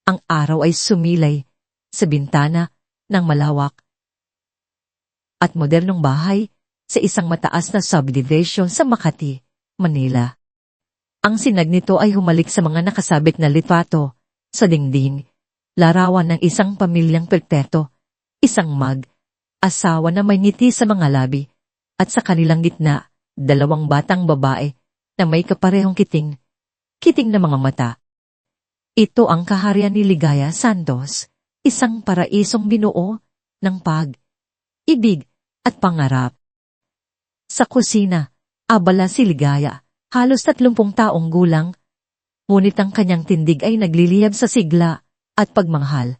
Ang araw ay sumilay sa bintana ng malawak at modernong bahay sa isang mataas na subdivision sa Makati, Manila. Ang sinag nito ay humalik sa mga nakasabit na litrato sa dingding, larawan ng isang pamilyang perpeto, isang asawa na may ngiti sa mga labi, at sa kanilang gitna, 2 batang babae na may kaparehong kiting na mga mata. Ito ang kaharian ni Ligaya Santos, isang paraisong binuo ng ibig at pangarap. Sa kusina, abala si Ligaya, halos 30 taong gulang, ngunit ang kanyang tindig ay nagliliyab sa sigla at pagmamahal.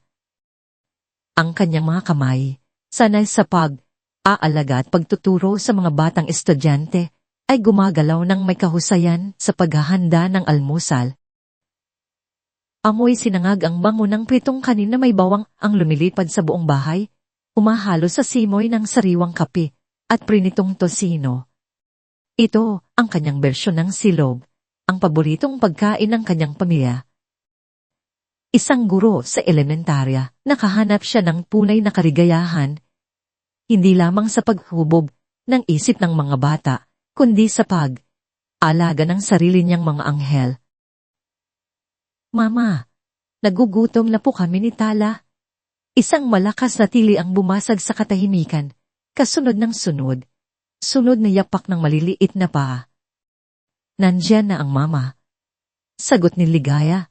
Ang kanyang mga kamay, sanay sa pag-aalaga at pagtuturo sa mga batang estudyante, ay gumagalaw ng may kahusayan sa paghahanda ng almusal. Amoy sinangag ang bango ng pritong kanin na may bawang ang lumilipad sa buong bahay, humahalo sa simoy ng sariwang kape at prinitong tosino. Ito ang kanyang bersyon ng silog, ang paboritong pagkain ng kanyang pamilya. Isang guro sa elementarya, nakahanap siya ng tunay na kaligayahan, hindi lamang sa paghubog ng isip ng mga bata, kundi sa pag-alaga ng sarili niyang mga anghel. Mama, nagugutom na po kami ni Tala. Isang malakas na tili ang bumasag sa katahimikan, kasunod ng sunod na yapak ng maliliit na paa. Nandyan na ang mama. Sagot ni Ligaya.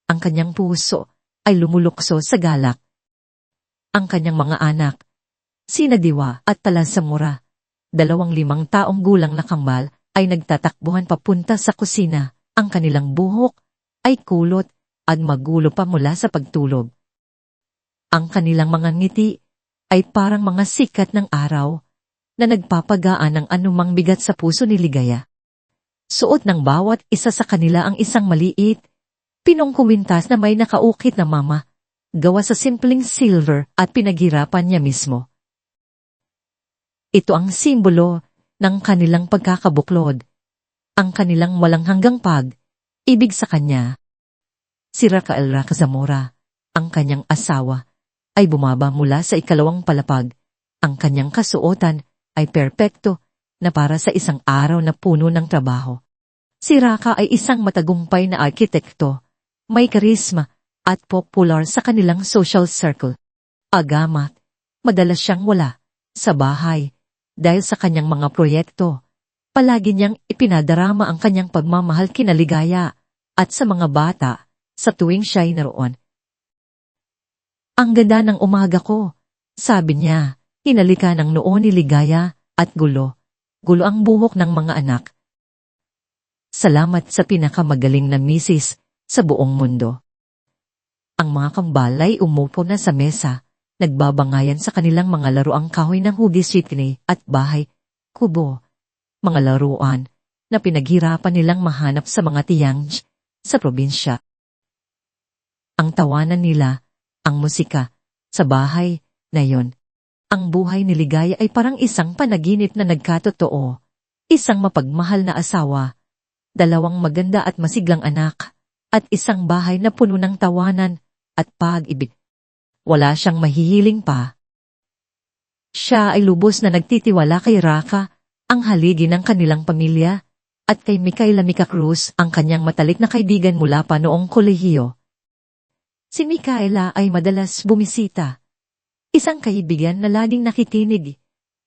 Ang kanyang puso ay lumulukso sa galak. Ang kanyang mga anak, sina Diwa at Talasamura, 25 taong gulang na kambal, ay nagtatakbuhan papunta sa kusina. Ang kanilang buhok ay kulot at magulo pa mula sa pagtulog. Ang kanilang mga ngiti ay parang mga sikat ng araw na nagpapagaan ng anumang bigat sa puso ni Ligaya. Suot ng bawat isa sa kanila ang isang maliit, pinong kuwintas na may nakaukit na mama, gawa sa simpleng silver at pinaghirapan niya mismo. Ito ang simbolo ng kanilang pagkakabuklod, ang kanilang walang hanggang ibig sa kanya. Si Raquel Zamora, ang kanyang asawa, ay bumaba mula sa 2nd palapag. Ang kanyang kasuotan ay perpekto na para sa isang araw na puno ng trabaho. Si Raka ay isang matagumpay na arkitekto, may karisma at popular sa kanilang social circle. Agamat, madalas siyang wala sa bahay dahil sa kanyang mga proyekto. Palagi niyang ipinadarama ang kanyang pagmamahal kina Ligaya at sa mga bata sa tuwing siya'y naroon. Ang ganda ng umaga ko, sabi niya, hinalika ng noo ni Ligaya at gulo ang buhok ng mga anak. Salamat sa pinakamagaling na misis sa buong mundo. Ang mga kambal ay umupo na sa mesa, nagbabangayan sa kanilang mga laruang kahoy ng hugis sitini at bahay, kubo, mga laruan na pinaghirapan nilang mahanap sa mga tiyanj sa probinsya. Ang tawanan nila, ang musika, sa bahay na yon. Ang buhay ni Ligaya ay parang isang panaginip na nagkatotoo, isang mapagmahal na asawa, 2 maganda at masiglang anak, at isang bahay na puno ng tawanan at pag-ibig. Wala siyang mahihiling pa. Siya ay lubos na nagtitiwala kay Raka, ang haligi ng kanilang pamilya, at kay Micaela Cruz, ang kanyang matalik na kaibigan mula pa noong kolehiyo. Si Micaela ay madalas bumisita. Isang kaibigan na laging nakikinig,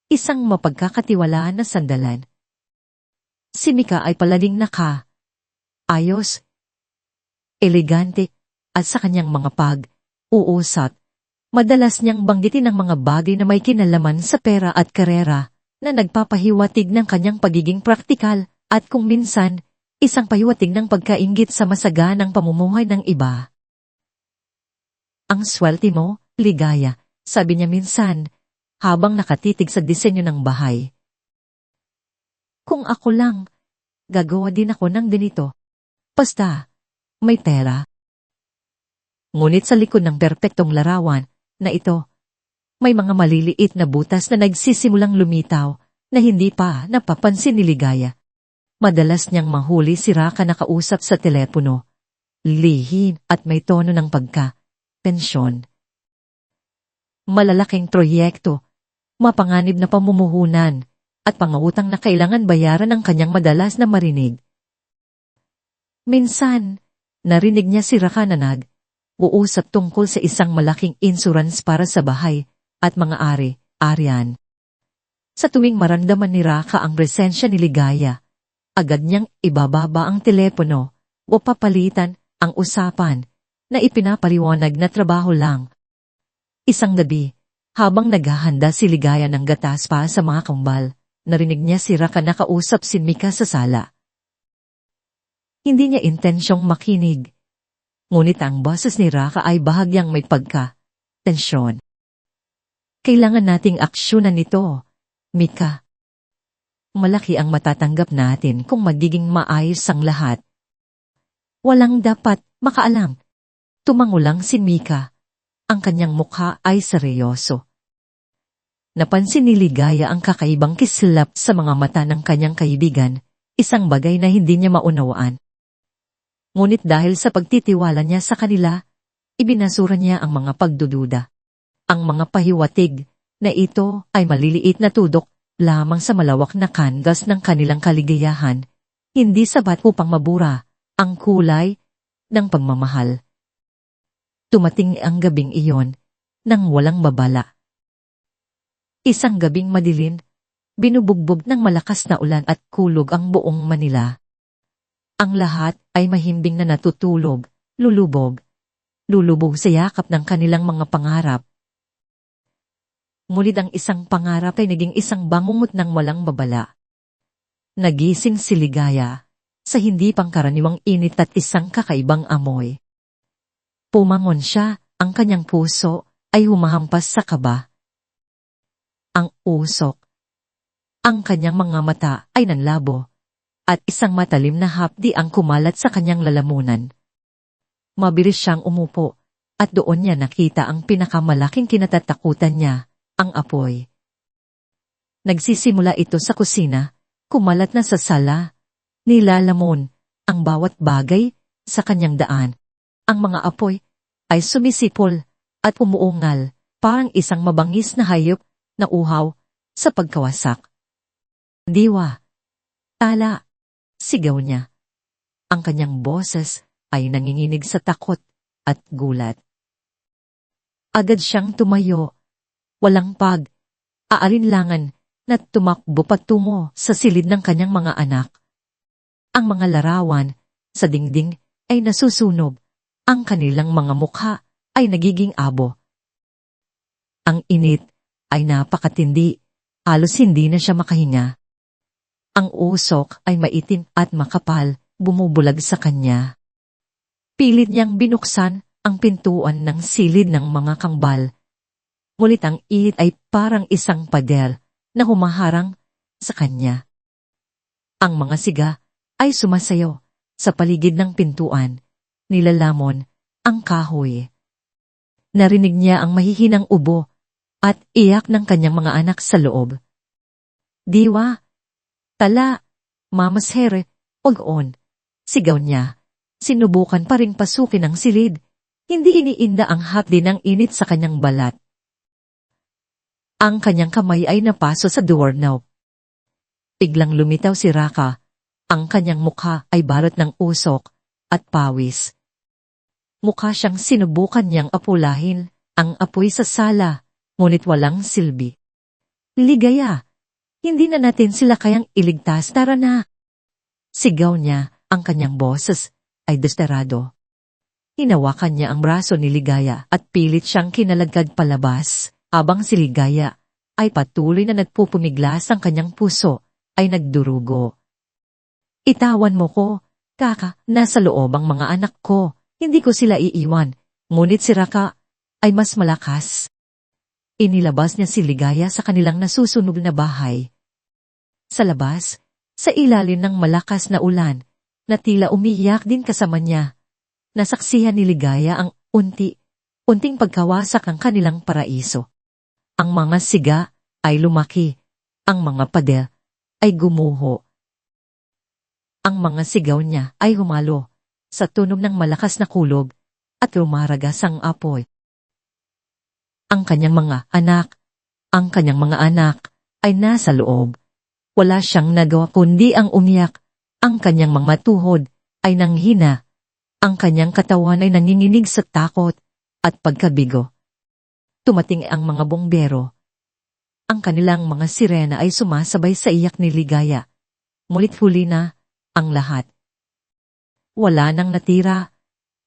isang mapagkakatiwalaan na sandalan. Si Mika ay palaging ayos, elegante, at sa kanyang mga uusat, madalas niyang banggitin ang mga bagay na may kinalaman sa pera at karera, na nagpapahiwatig ng kanyang pagiging praktikal, at kung minsan, isang pahiwatig ng pagkainggit sa masaganang pamumuhay ng iba. Ang swerte mo, Ligaya, sabi niya minsan, habang nakatitig sa disenyo ng bahay. Kung ako lang, gagawa din ako ng ganito. Basta, may pera. Ngunit sa likod ng perpektong larawan na ito, may mga maliliit na butas na nagsisimulang lumitaw na hindi pa napapansin ni Ligaya. Madalas niyang mahuli si Raka na kausap sa telepono. lihin at may tono ng pagka-pensyon. Malalaking proyekto, mapanganib na pamumuhunan, at pangautang na kailangan bayaran ng kanyang madalas na marinig. Minsan, narinig niya si Raka na nag-uusap tungkol sa isang malaking insurance para sa bahay at mga ari-arian. Sa tuwing maramdaman ni Raka ang presensya ni Ligaya, agad niyang ibababa ang telepono o papalitan ang usapan na ipinapaliwanag na trabaho lang. Isang gabi, habang naghahanda si Ligaya ng gatas pa sa mga kambal, narinig niya si Raka na kausap si Mika sa sala. Hindi niya intensyong makinig, ngunit ang boses ni Raka ay bahagyang may pagka-tensyon. Kailangan nating aksyonan ito, Mika. Malaki ang matatanggap natin kung magiging maayos ang lahat. Walang dapat makaalam. Tumango lang si Mika. Ang kanyang mukha ay seryoso. Napansin ni Ligaya ang kakaibang kislap sa mga mata ng kanyang kaibigan, isang bagay na hindi niya maunawaan. Ngunit dahil sa pagtitiwala niya sa kanila, ibinasura niya ang mga pagdududa. Ang mga pahiwatig na ito ay maliliit na tudok lamang sa malawak na kanvas ng kanilang kaligayahan, hindi sapat upang mabura ang kulay ng pagmamahal. Tumating ang gabing iyon nang walang babala. Isang gabing madilim, binubugbog ng malakas na ulan at kulog ang buong Manila. Ang lahat ay mahimbing na natutulog, lulubog sa yakap ng kanilang mga pangarap. Ngunit ang isang pangarap ay naging isang bangungot ng walang babala. Nagising si Ligaya sa hindi pangkaraniwang init at isang kakaibang amoy. Pumangon siya, ang kanyang puso ay humahampas sa kaba. Ang usok. Ang kanyang mga mata ay nanlabo, at isang matalim na hapdi ang kumalat sa kanyang lalamunan. Mabilis siyang umupo, at doon niya nakita ang pinakamalaking kinatatakutan niya, ang apoy. Nagsisimula ito sa kusina, kumalat na sa sala, nilalamon ang bawat bagay sa kanyang daan. Ang mga apoy ay sumisipol at umuungal, parang isang mabangis na hayop na uhaw sa pagkawasak. Diwa! Tala! Sigaw niya. Ang kanyang boses ay nanginginig sa takot at gulat. Agad siyang tumayo, walang aalinlangan na tumakbo patungo sa silid ng kanyang mga anak. Ang mga larawan sa dingding ay nasusunog, ang kanilang mga mukha ay nagiging abo. Ang init ay napakatindi, halos hindi na siya makahinga. Ang usok ay maitim at makapal, bumubulag sa kanya. Pilit niyang binuksan ang pintuan ng silid ng mga kambal. Ngunit ang init ay parang isang pader na humaharang sa kanya. Ang mga siga ay sumasayaw sa paligid ng pintuan, nilalamon ang kahoy. Narinig niya ang mahihinang ubo at iyak ng kanyang mga anak sa loob. Diwa! Tala! Mamas Here! Og-on! Sigaw niya. Sinubukan pa ring pasukin ang silid. Hindi iniinda ang hapdi ng init sa kanyang balat. Ang kanyang kamay ay napaso sa doorknob. Biglang lumitaw si Raka. Ang kanyang mukha ay balot ng usok at pawis. Mukha siyang sinubukan niyang apulahin ang apoy sa sala, ngunit walang silbi. Ligaya! Hindi na natin sila kayang iligtas, tara na! Sigaw niya, ang kanyang boses ay desperado. Hinawakan niya ang braso ni Ligaya at pilit siyang kinalagkad palabas, habang si Ligaya ay patuloy na nagpupumiglas ang kanyang puso ay nagdurugo. Itawan mo ko, kaka, nasa loob ang mga anak ko, hindi ko sila iiwan, ngunit si Raka ay mas malakas. Inilabas niya si Ligaya sa kanilang nasusunog na bahay. Sa labas, sa ilalim ng malakas na ulan, na tila umiyak din kasama niya, nasaksihan ni Ligaya ang unting pagkawasak ng kanilang paraiso. Ang mga siga ay lumaki, ang mga pader ay gumuho. Ang mga sigaw niya ay humalo, sa tunog ng malakas na kulog at rumaragas ang apoy. Ang kanyang mga anak ay nasa loob. Wala siyang nagawa kundi ang umiyak. Ang kanyang mga tuhod ay nanghina. Ang kanyang katawan ay nanginginig sa takot at pagkabigo. Tumating ang mga bongbero. Ang kanilang mga sirena ay sumasabay sa iyak ni Ligaya. Ngunit huli na ang lahat. Wala nang natira,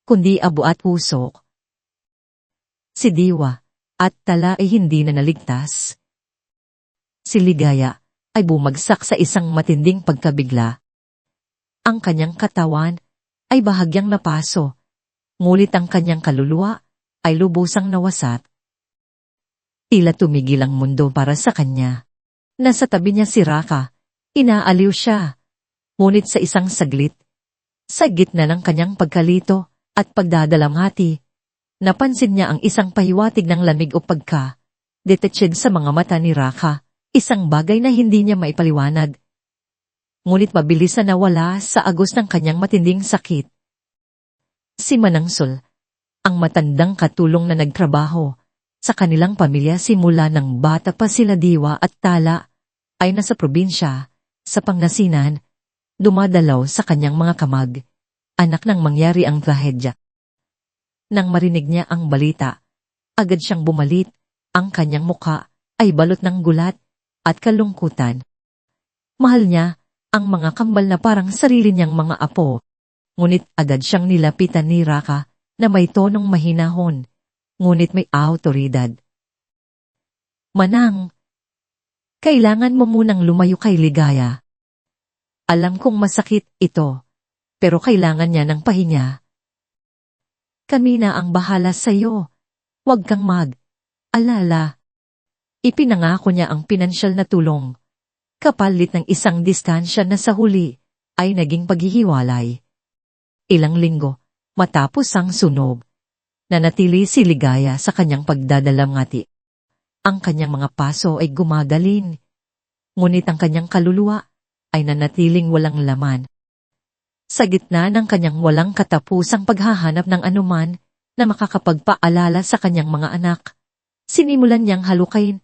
kundi abo at pusok. Si Diwa at Tala ay hindi na naligtas. Si Ligaya ay bumagsak sa isang matinding pagkabigla. Ang kanyang katawan ay bahagyang napaso, ngunit ang kanyang kaluluwa ay lubusang nawasat. Tila tumigil ang mundo para sa kanya. Nasa tabi niya si Raka, inaaliw siya. Ngunit sa isang saglit, sa gitna ng kanyang pagkalito at pagdadalamhati, napansin niya ang isang pahiwatig ng lamig o pagka-detached sa mga mata ni Raka, isang bagay na hindi niya maipaliwanag. Ngunit mabilis na nawala sa agos ng kanyang matinding sakit. Si Manangsol, ang matandang katulong na nagtrabaho sa kanilang pamilya simula ng bata pa sila Diwa at Tala, ay nasa probinsya, sa Pangasinan, dumadalaw sa kanyang mga kamag, anak nang mangyari ang trahedya. Nang marinig niya ang balita, agad siyang bumalit, ang kanyang muka ay balot ng gulat at kalungkutan. Mahal niya ang mga kambal na parang sarili niyang mga apo, ngunit agad siyang nilapitan ni Raka na may tonong mahinahon, ngunit may awtoridad. Manang, kailangan mo munang lumayo kay Ligaya. Alam kong masakit ito, pero kailangan niya ng pahinga. Kami na ang bahala sa'yo. Huwag kang mag-alala. Ipinangako niya ang pinansyal na tulong. Kapalit ng isang distansya na sa huli ay naging paghihiwalay. Ilang linggo, matapos ang sunog, nanatili si Ligaya sa kanyang pagdadalamhati. Ang kanyang mga paso ay gumagaling, ngunit ang kanyang kaluluwa ay nanatiling walang laman. Sa gitna ng kanyang walang katapusang paghahanap ng anuman na makakapagpaalala sa kanyang mga anak, sinimulan niyang halukayin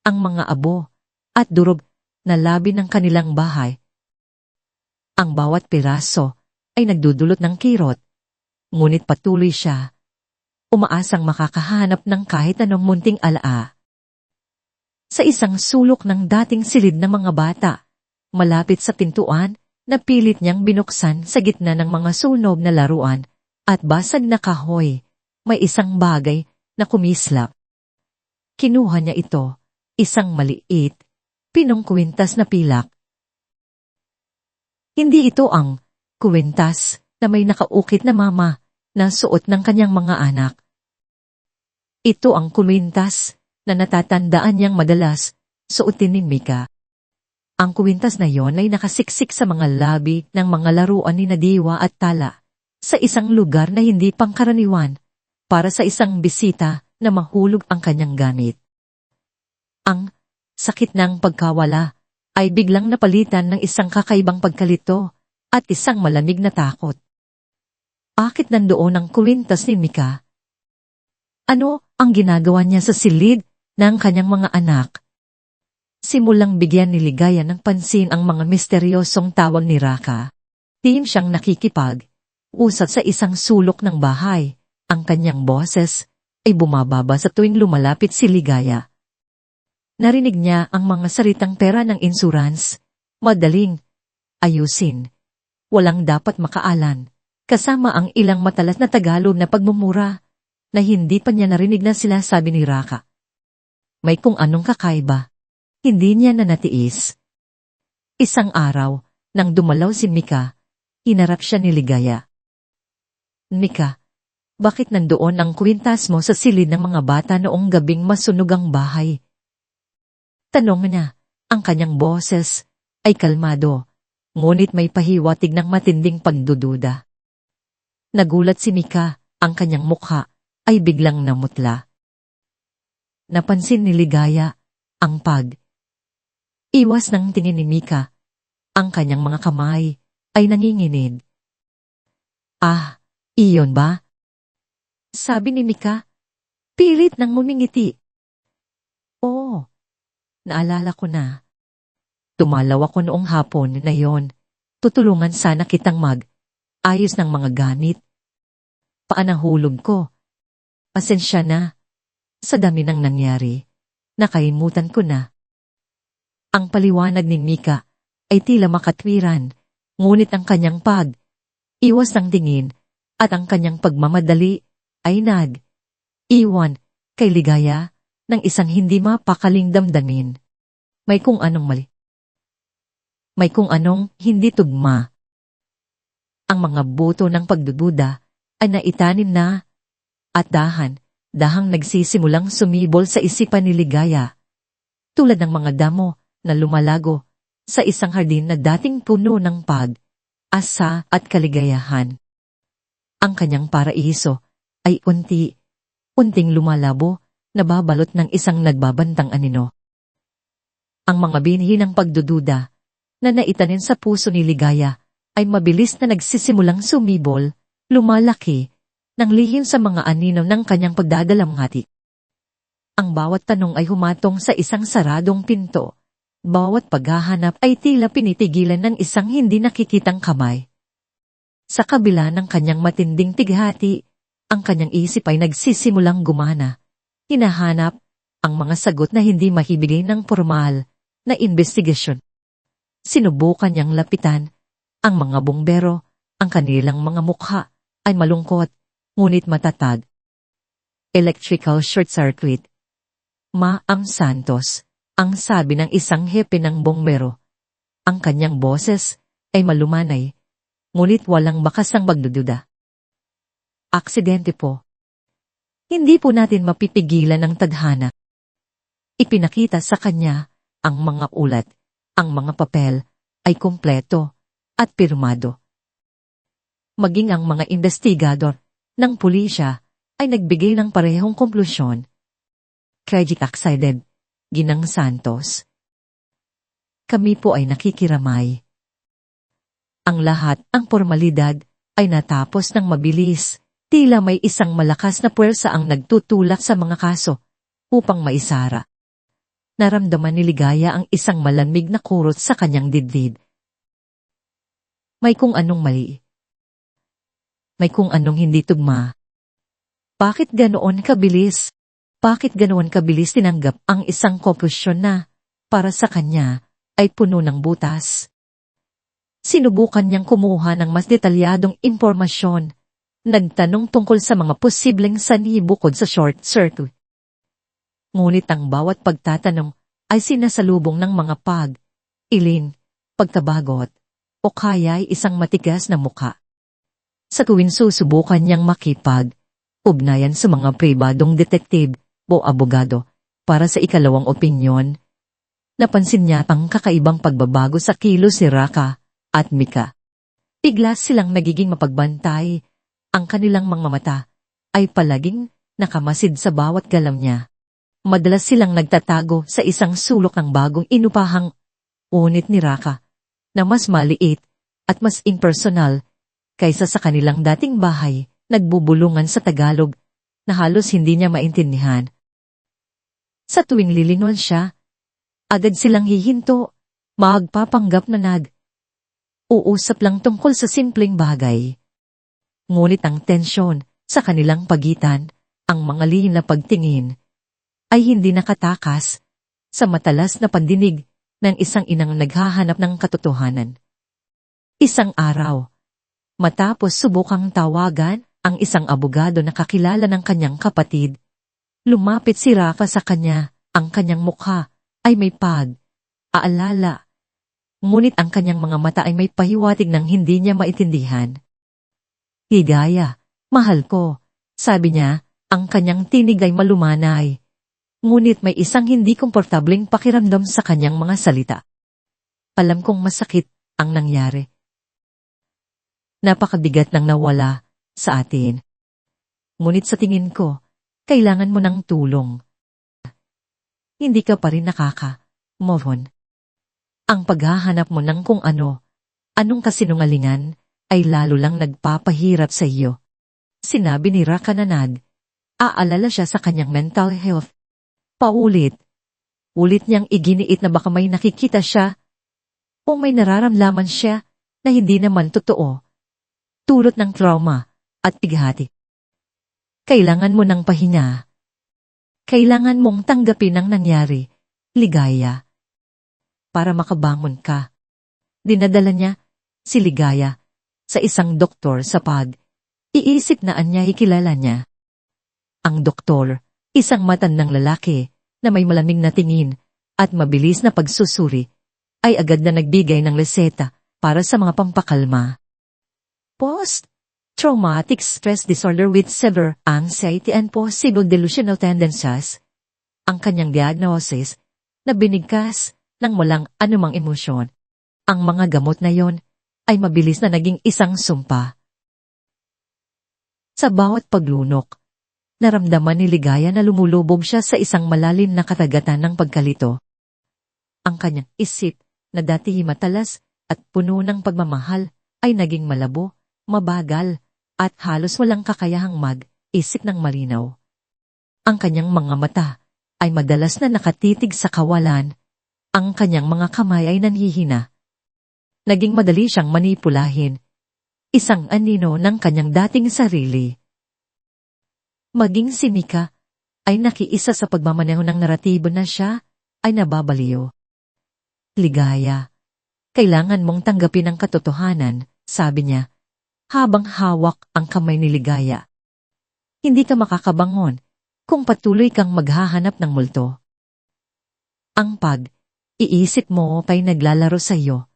ang mga abo at durog na labi ng kanilang bahay. Ang bawat piraso ay nagdudulot ng kirot, ngunit patuloy siya, umaasang makakahanap ng kahit anong munting alaa. Sa isang sulok ng dating silid ng mga bata, malapit sa pintuan, napilit niyang binuksan sa gitna ng mga sunog na laruan at basag na kahoy, may isang bagay na kumislap. Kinuha niya ito, isang maliit, pinong kwintas na pilak. Hindi ito ang kwintas na may nakaukit na mama na suot ng kanyang mga anak. Ito ang kwintas na natatandaan niyang madalas suotin ni Mika. Ang kwintas na yon ay nakasiksik sa mga labi ng mga laruan ni Diwa at Tala sa isang lugar na hindi pangkaraniwan para sa isang bisita na mahulog ang kanyang gamit. Ang sakit ng pagkawala ay biglang napalitan ng isang kakaibang pagkalito at isang malamig na takot. Bakit nandoon ang kwintas ni Mika? Ano ang ginagawa niya sa silid ng kanyang mga anak? Simulang bigyan ni Ligaya ng pansin ang mga misteryosong tawag ni Raka. Tihim siyang nakikipag-usap sa isang sulok ng bahay. Ang kanyang boses ay bumababa sa tuwing lumalapit si Ligaya. Narinig niya ang mga salitang pera ng insurance, madaling ayusin, walang dapat makaalan, kasama ang ilang matalas na Tagalog na pagmumura na hindi pa niya narinig na sila sabi ni Raka. May kung anong kakaiba. Hindi niya na natiis. Isang araw, nang dumalaw si Mika, hinarap siya ni Ligaya. Mika, bakit nandoon ang kwintas mo sa silid ng mga bata noong gabing masunog ang bahay? Tanong niya, ang kanyang boses ay kalmado, ngunit may pahiwatig ng matinding pagdududa. Nagulat si Mika, ang kanyang mukha ay biglang namutla. Napansin ni Ligaya ang iwas ng tingin ni Mika. Ang kanyang mga kamay ay nanginginig. Ah, iyon ba? Sabi ni Mika, pilit nang ngumingiti. Oo, naalala ko na. Tumalaw ako noong hapon na yon. Tutulungan sana kitang ayos ng mga gamit. Paanahulog ko. Pasensya na. Sa dami ng nangyari, nakalimutan ko na. Ang paliwanag ni Mika ay tila makatwiran, ngunit ang kanyang iwas ng tingin at ang kanyang pagmamadali ay iwan kay Ligaya ng isang hindi mapakaling damdamin. May kung anong mali. May kung anong hindi tugma. Ang mga buto ng pagdududa ay naitanim na at dahang nagsisimulang sumibol sa isipan ni Ligaya. Tulad ng mga damo na lumalago sa isang hardin na dating puno ng asa at kaligayahan. Ang kanyang paraiso ay unting lumalabo na babalot ng isang nagbabantang anino. Ang mga binhi ng pagdududa na naitanin sa puso ni Ligaya ay mabilis na nagsisimulang sumibol, lumalaki, nang lihim sa mga anino ng kanyang pagdadalamhati. Ang bawat tanong ay humatong sa isang saradong pinto. Bawat paghahanap ay tila pinitigilan ng isang hindi nakikitang kamay. Sa kabila ng kanyang matinding tighati, ang kanyang isip ay nagsisimulang gumana. Hinahanap ang mga sagot na hindi mahibigay ng formal na investigasyon. Sinubukan niyang lapitan ang mga bumbero, ang kanilang mga mukha ay malungkot, ngunit matatag. Electrical short circuit. Ang Santos, ang sabi ng isang hepe ng bumbero. Ang kanyang boses ay malumanay, ngunit walang bakasang magdududa. Aksidente po. Hindi po natin mapipigilan ang tadhana. Ipinakita sa kanya ang mga ulat, ang mga papel ay kumpleto at pirmado. Maging ang mga investigador ng pulisya ay nagbigay ng parehong konklusyon. Tragic accident, Ginang Santos. Kami po ay nakikiramay. Ang lahat, ang formalidad, ay natapos ng mabilis, tila may isang malakas na puwersa ang nagtutulak sa mga kaso upang maisara. Naramdaman ni Ligaya ang isang malamig na kurot sa kanyang dibdib. May kung anong mali. May kung anong hindi tugma. Bakit ganoon kabilis? Bakit ganoon kabilis tinanggap ang isang konklusyon na, para sa kanya, ay puno ng butas? Sinubukan niyang kumuha ng mas detalyadong impormasyon. Nagtanong tungkol sa mga posibleng sanhi bukod sa short circuit. Ngunit ang bawat pagtatanong ay sinasalubong ng mga ilin, pagkabagot, o kaya'y isang matigas na muka. Sa tuwing susubukan niyang ugnayan sa mga pribadong detektive o abogado para sa ikalawang opinyon, napansin niya ang kakaibang pagbabago sa kilos ni Raka at Mika. Bigla silang nagiging mapagbantay, ang kanilang mga mata ay palaging nakamasid sa bawat galaw niya. Madalas silang nagtatago sa isang sulok ng bagong inupahang unit ni Raka na mas maliit at mas impersonal kaysa sa kanilang dating bahay, nagbubulungan sa Tagalog na halos hindi niya maintindihan. Sa tuwing lilingon siya, agad silang hihinto, magpapanggap na uusap lang tungkol sa simpleng bagay. Ngunit ang tensyon sa kanilang pagitan, ang mga lihim na pagtingin, ay hindi nakatakas sa matalas na pandinig ng isang inang naghahanap ng katotohanan. Isang araw, matapos subukang tawagan ang isang abogado na kakilala ng kanyang kapatid, lumapit si Raka sa kanya, ang kanyang mukha ay may aalala. Ngunit ang kanyang mga mata ay may pahiwatig ng hindi niya maintindihan. Ligaya, mahal ko, sabi niya, ang kanyang tinig ay malumanay. Ngunit may isang hindi komportableng pakiramdam sa kanyang mga salita. Alam kong masakit ang nangyari. Napakabigat ng nawala sa atin. Ngunit sa tingin ko, kailangan mo ng tulong. Hindi ka pa rin move on. Ang paghahanap mo ng kung anong kasinungalingan ay lalo lang nagpapahirap sa iyo. Sinabi ni Raka na aalala siya sa kanyang mental health. Ulit niyang iginiit na baka may nakikita siya o may nararamdaman siya na hindi naman totoo. Tulot ng trauma at pighati. Kailangan mo ng pahinga. Kailangan mong tanggapin ang nangyari, Ligaya. Para makabangon ka. Dinadala niya si Ligaya sa isang doktor sa iisip na niya ikilala niya. Ang doktor, isang matandang lalaki na may malamig na tingin at mabilis na pagsusuri, ay agad na nagbigay ng reseta para sa mga pampakalma. Post-traumatic stress disorder with severe anxiety and possible delusional tendencies. Ang kanyang diagnosis na binigkas ng walang anumang emosyon. Ang mga gamot na yon ay mabilis na naging isang sumpa. Sa bawat paglunok, naramdaman ni Ligaya na lumulubog siya sa isang malalim na katagatan ng pagkalito. Ang kanyang isip na dati matalas at puno ng pagmamahal ay naging malabo, mabagal, at halos walang kakayahang mag-isip ng malinaw. Ang kanyang mga mata ay madalas na nakatitig sa kawalan. Ang kanyang mga kamay ay nanhihina. Naging madali siyang manipulahin. Isang anino ng kanyang dating sarili. Maging si Nika ay nakiisa sa pagmamaneho ng naratibo na siya ay nababaliw. Ligaya, kailangan mong tanggapin ang katotohanan, sabi niya, habang hawak ang kamay ni Ligaya. Hindi ka makakabangon kung patuloy kang maghahanap ng multo. Ang iisip mo pa'y naglalaro sa iyo.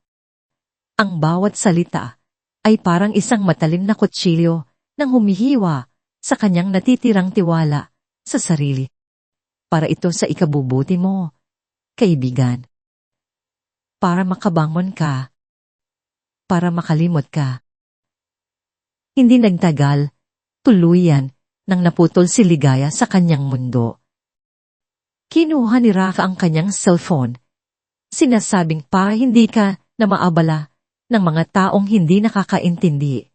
Ang bawat salita ay parang isang matalim na kutsilyo nang humihiwa sa kanyang natitirang tiwala sa sarili. Para ito sa ikabubuti mo, kaibigan. Para makabangon ka. Para makalimot ka. Hindi nagtagal, tuluyan nang naputol si Ligaya sa kanyang mundo. Kinuha ni Raka ang kanyang cellphone. Sinasabing para hindi ka na maabala ng mga taong hindi nakakaintindi.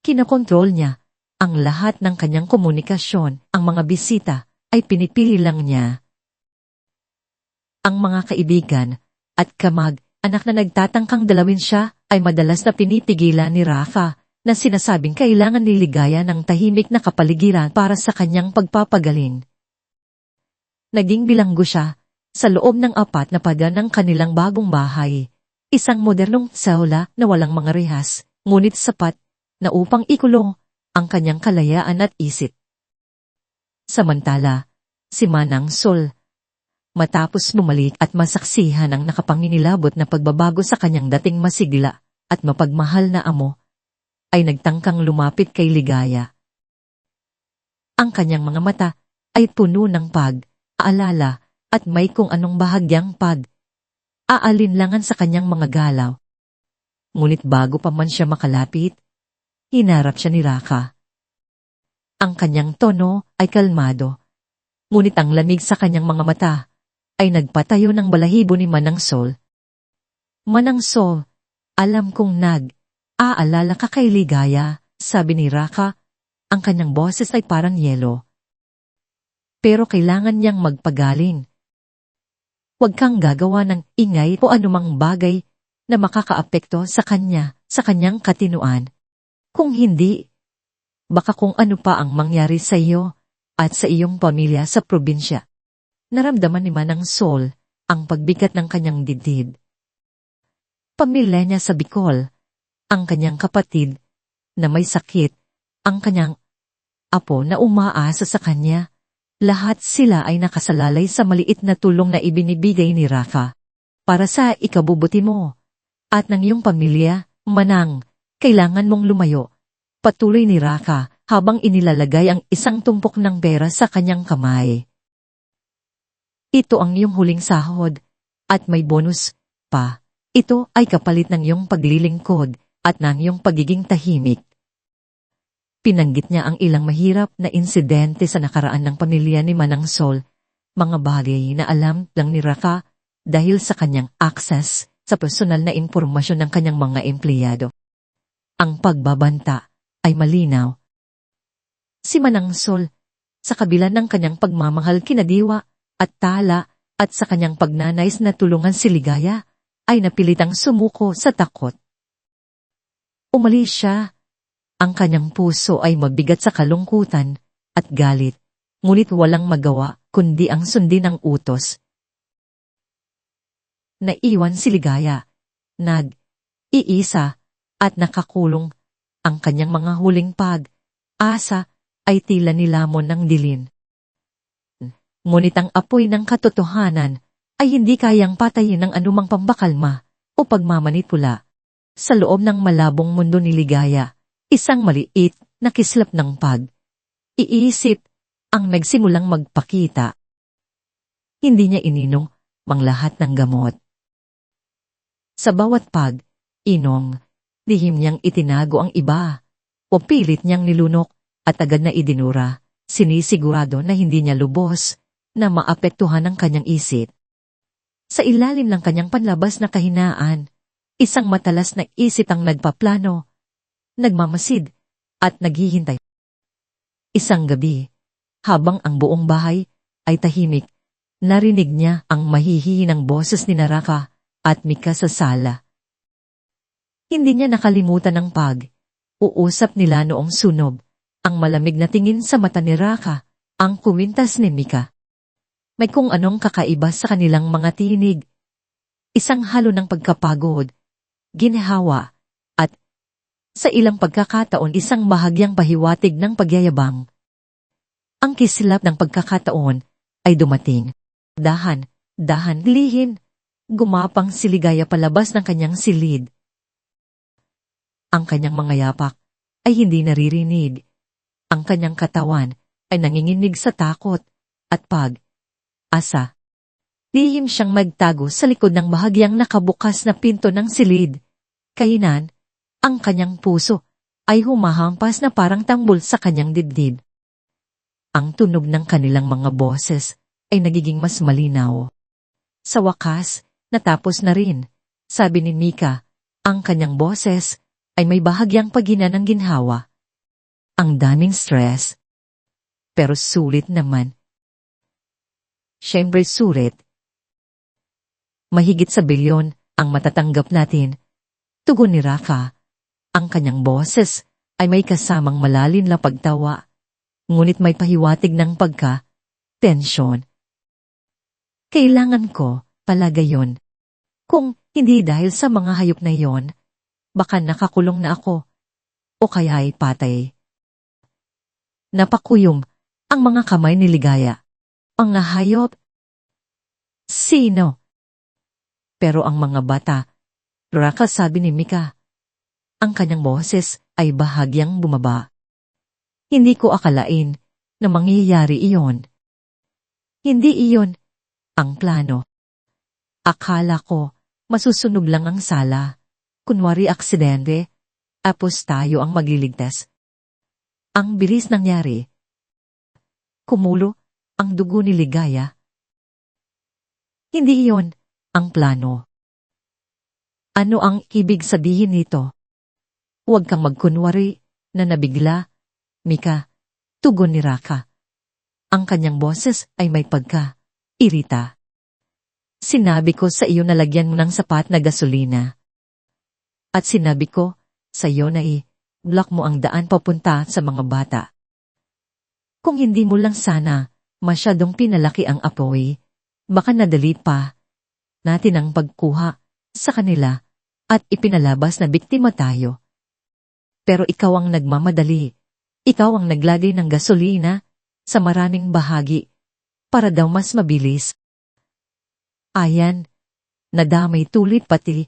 Kinokontrol niya ang lahat ng kanyang komunikasyon. Ang mga bisita ay pinipili lang niya. Ang mga kaibigan at kamag-anak na nagtatangkang dalawin siya ay madalas na pinipigilan ni Raka na sinasabing kailangan ni Ligaya ng tahimik na kapaligiran para sa kanyang pagpapagaling. Naging bilanggo siya sa loob ng 4 na pader ng kanilang bagong bahay. Isang modernong saula na walang mga rehas, ngunit sapat na upang ikulong ang kanyang kalayaan at isip. Samantala, si Manang Sol, matapos bumalik at masaksihan ang nakapanginilabot na pagbabago sa kanyang dating masigla at mapagmahal na amo, ay nagtangkang lumapit kay Ligaya. Ang kanyang mga mata ay puno ng pag-aalala at may kung anong bahagyang aalinlangan sa kanyang mga galaw. Ngunit bago pa man siya makalapit, hinarap siya ni Raka. Ang kanyang tono ay kalmado, ngunit ang lamig sa kanyang mga mata ay nagpatayo ng balahibo ni Manang Sol. Manang Sol, alam kong aalala ka kay Ligaya, sabi ni Raka. Ang kanyang boses ay parang yelo. Pero kailangan niyang magpagaling. Huwag kang gagawa ng ingay o anumang bagay na makakaapekto sa kanyang katinuan. Kung hindi, baka kung ano pa ang mangyari sa iyo at sa iyong pamilya sa probinsya. Naramdaman ni Manang Sol ang pagbigat ng kanyang dibdib. Pamilya niya sa Bicol, ang kanyang kapatid na may sakit, ang kanyang apo na umaasa sa kanya. Lahat sila ay nakasalalay sa maliit na tulong na ibinibigay ni Raka. Para sa ikabubuti mo at ng iyong pamilya, Manang, kailangan mong lumayo. Patuloy ni Raka habang inilalagay ang isang tumpok ng pera sa kanyang kamay. Ito ang iyong huling sahod at may bonus pa. Ito ay kapalit ng iyong paglilingkod at ng iyong pagiging tahimik. Pinanggit niya ang ilang mahirap na insidente sa nakaraan ng pamilya ni Manang Sol, mga bagay na alam lang ni Raka dahil sa kanyang access sa personal na impormasyon ng kanyang mga empleyado. Ang pagbabanta ay malinaw. Si Manang Sol, sa kabila ng kanyang pagmamahal kina Diwa at Tala at sa kanyang pagnanais na tulungan si Ligaya, ay napilitang sumuko sa takot. Umalis siya. Ang kanyang puso ay mabigat sa kalungkutan at galit, ngunit walang magawa kundi ang sundin ang utos. Naiwan si Ligaya, nag-iisa at nakakulong. Ang kanyang mga huling pag-asa ay tila nilamon ng dilim. Ngunit ang apoy ng katotohanan ay hindi kayang patayin ng anumang pambakalma o pagmamanipula. Sa loob ng malabong mundo ni Ligaya, isang maliit na kislap ng pag-iisip ang nagsimulang magpakita. Hindi niya ininom ang lahat ng gamot. Sa bawat pag-inom, lihim niyang itinago ang iba o pilit niyang nilunok at agad na idinura, sinisigurado na hindi niya lubos na maapektuhan ang kanyang isip. Sa ilalim ng kanyang panlabas na kahinaan, isang matalas na isip ang nagpaplano, nagmamasid, at naghihintay. Isang gabi, habang ang buong bahay ay tahimik, narinig niya ang mahihinang boses ni Naraka at Mika sa sala. Hindi niya nakalimutan ang pag-uusap nila noong sunob, ang malamig na tingin sa mata ni Raka, ang kuwintas ni Mika. May kung anong kakaiba sa kanilang mga tinig. Isang halo ng pagkapagod, ginhawa, at sa ilang pagkakataon isang bahagyang pahiwatig ng pagyayabang. Ang kislap ng pagkakataon ay dumating. Dahan, lihim, gumapang si Ligaya palabas ng kanyang silid. Ang kanyang mga yapak ay hindi naririnig. Ang kanyang katawan ay nanginginig sa takot at pag-asa. Lihim siyang magtago sa likod ng bahagyang nakabukas na pinto ng silid. Kainan, ang kanyang puso ay humahampas na parang tambol sa kanyang dibdib. Ang tunog ng kanilang mga boses ay nagiging mas malinaw. Sa wakas, natapos na rin, sabi ni Mika, ang kanyang boses ay may bahagyang paghina ng ginhawa. Ang daming stress. Pero sulit naman. Siyempre sulit. Mahigit sa bilyon ang matatanggap natin. Tugon ni Raka. Ang kanyang boses ay may kasamang malalim na pagtawa, ngunit may pahiwatig ng pagka-tensyon. Kailangan ko pala gayon. Kung hindi dahil sa mga hayop na yon, baka nakakulong na ako, o kaya ay patay. Napakuyom ang mga kamay ni Ligaya. Ang hayop? Sino? Pero ang mga bata, Raka, sabi ni Mika. Ang kanyang boses ay bahagyang bumaba. Hindi ko akalain na mangyayari iyon. Hindi iyon ang plano. Akala ko masusunog lang ang sala. Kunwari aksidente, tapos tayo ang magliligtas. Ang bilis nangyari. Kumulo ang dugo ni Ligaya. Hindi iyon ang plano. Ano ang ibig sabihin nito? Huwag kang magkunwari na nabigla, Mika, tugon ni Raka. Ang kanyang boses ay may pagka-irita. Sinabi ko sa iyo na lagyan mo ng sapat na gasolina. At sinabi ko sa iyo na i-block mo ang daan papunta sa mga bata. Kung hindi mo lang sana masyadong pinalaki ang apoy, baka nadali pa natin ang pagkuha sa kanila at ipinalabas na biktima tayo. Pero ikaw ang nagmamadali. Ikaw ang naglagay ng gasolina sa maraming bahagi para daw mas mabilis. Ayan, nadamay tulit pati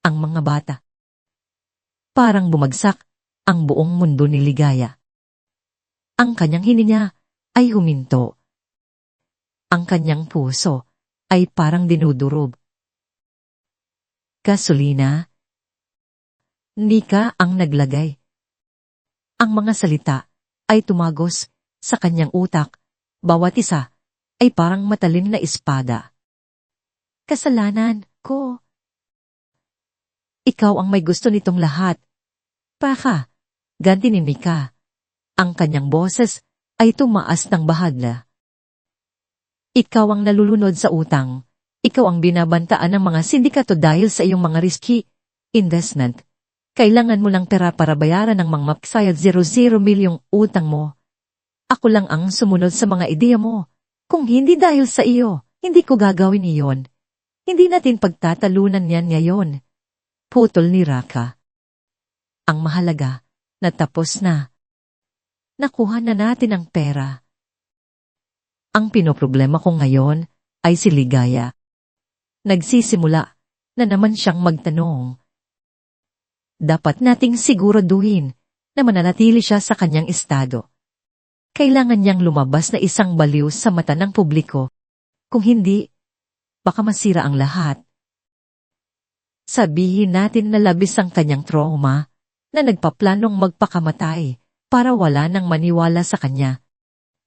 ang mga bata. Parang bumagsak ang buong mundo ni Ligaya. Ang kanyang hininga ay huminto. Ang kanyang puso ay parang dinudurob. Gasolina? Mika ang naglagay. Ang mga salita ay tumagos sa kanyang utak, bawat isa ay parang matalim na espada. Kasalanan ko. Ikaw ang may gusto nitong lahat. Paka, ganti ni Mika. Ang kanyang boses ay tumaas ng bahagla. Ikaw ang nalulunod sa utang. Ikaw ang binabantaan ng mga sindikato dahil sa iyong mga risky investment. Kailangan mo ng pera para bayaran ng mga maksayad 00 milyong utang mo. Ako lang ang sumunod sa mga ideya mo. Kung hindi dahil sa iyo, hindi ko gagawin iyon. Hindi natin pagtatalunan yan ngayon. Putol ni Raka. Ang mahalaga, natapos na. Nakuha na natin ang pera. Ang pinoproblema ko ngayon ay si Ligaya. Nagsisimula na naman siyang magtanong. Dapat nating siguraduhin na mananatili siya sa kanyang estado. Kailangan niyang lumabas na isang baliw sa mata ng publiko. Kung hindi, baka masira ang lahat. Sabihin natin na labis ang kanyang trauma, na nagpaplanong magpakamatay para wala nang maniwala sa kanya.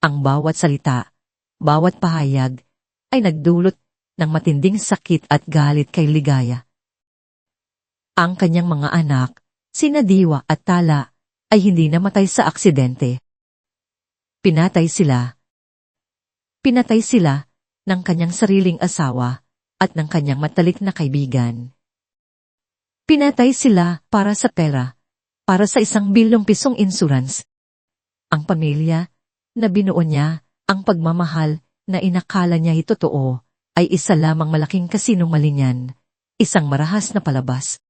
Ang bawat salita, bawat pahayag, ay nagdulot ng matinding sakit at galit kay Ligaya. Ang kanyang mga anak, sina Diwa at Tala, ay hindi namatay sa aksidente. Pinatay sila. Pinatay sila ng kanyang sariling asawa at ng kanyang matalik na kaibigan. Pinatay sila para sa pera, para sa 1 bilyong pisong insurance. Ang pamilya na binuo niya, ang pagmamahal na inakala niya totoo, ay isa lamang malaking kasinungalingan, isang marahas na palabas.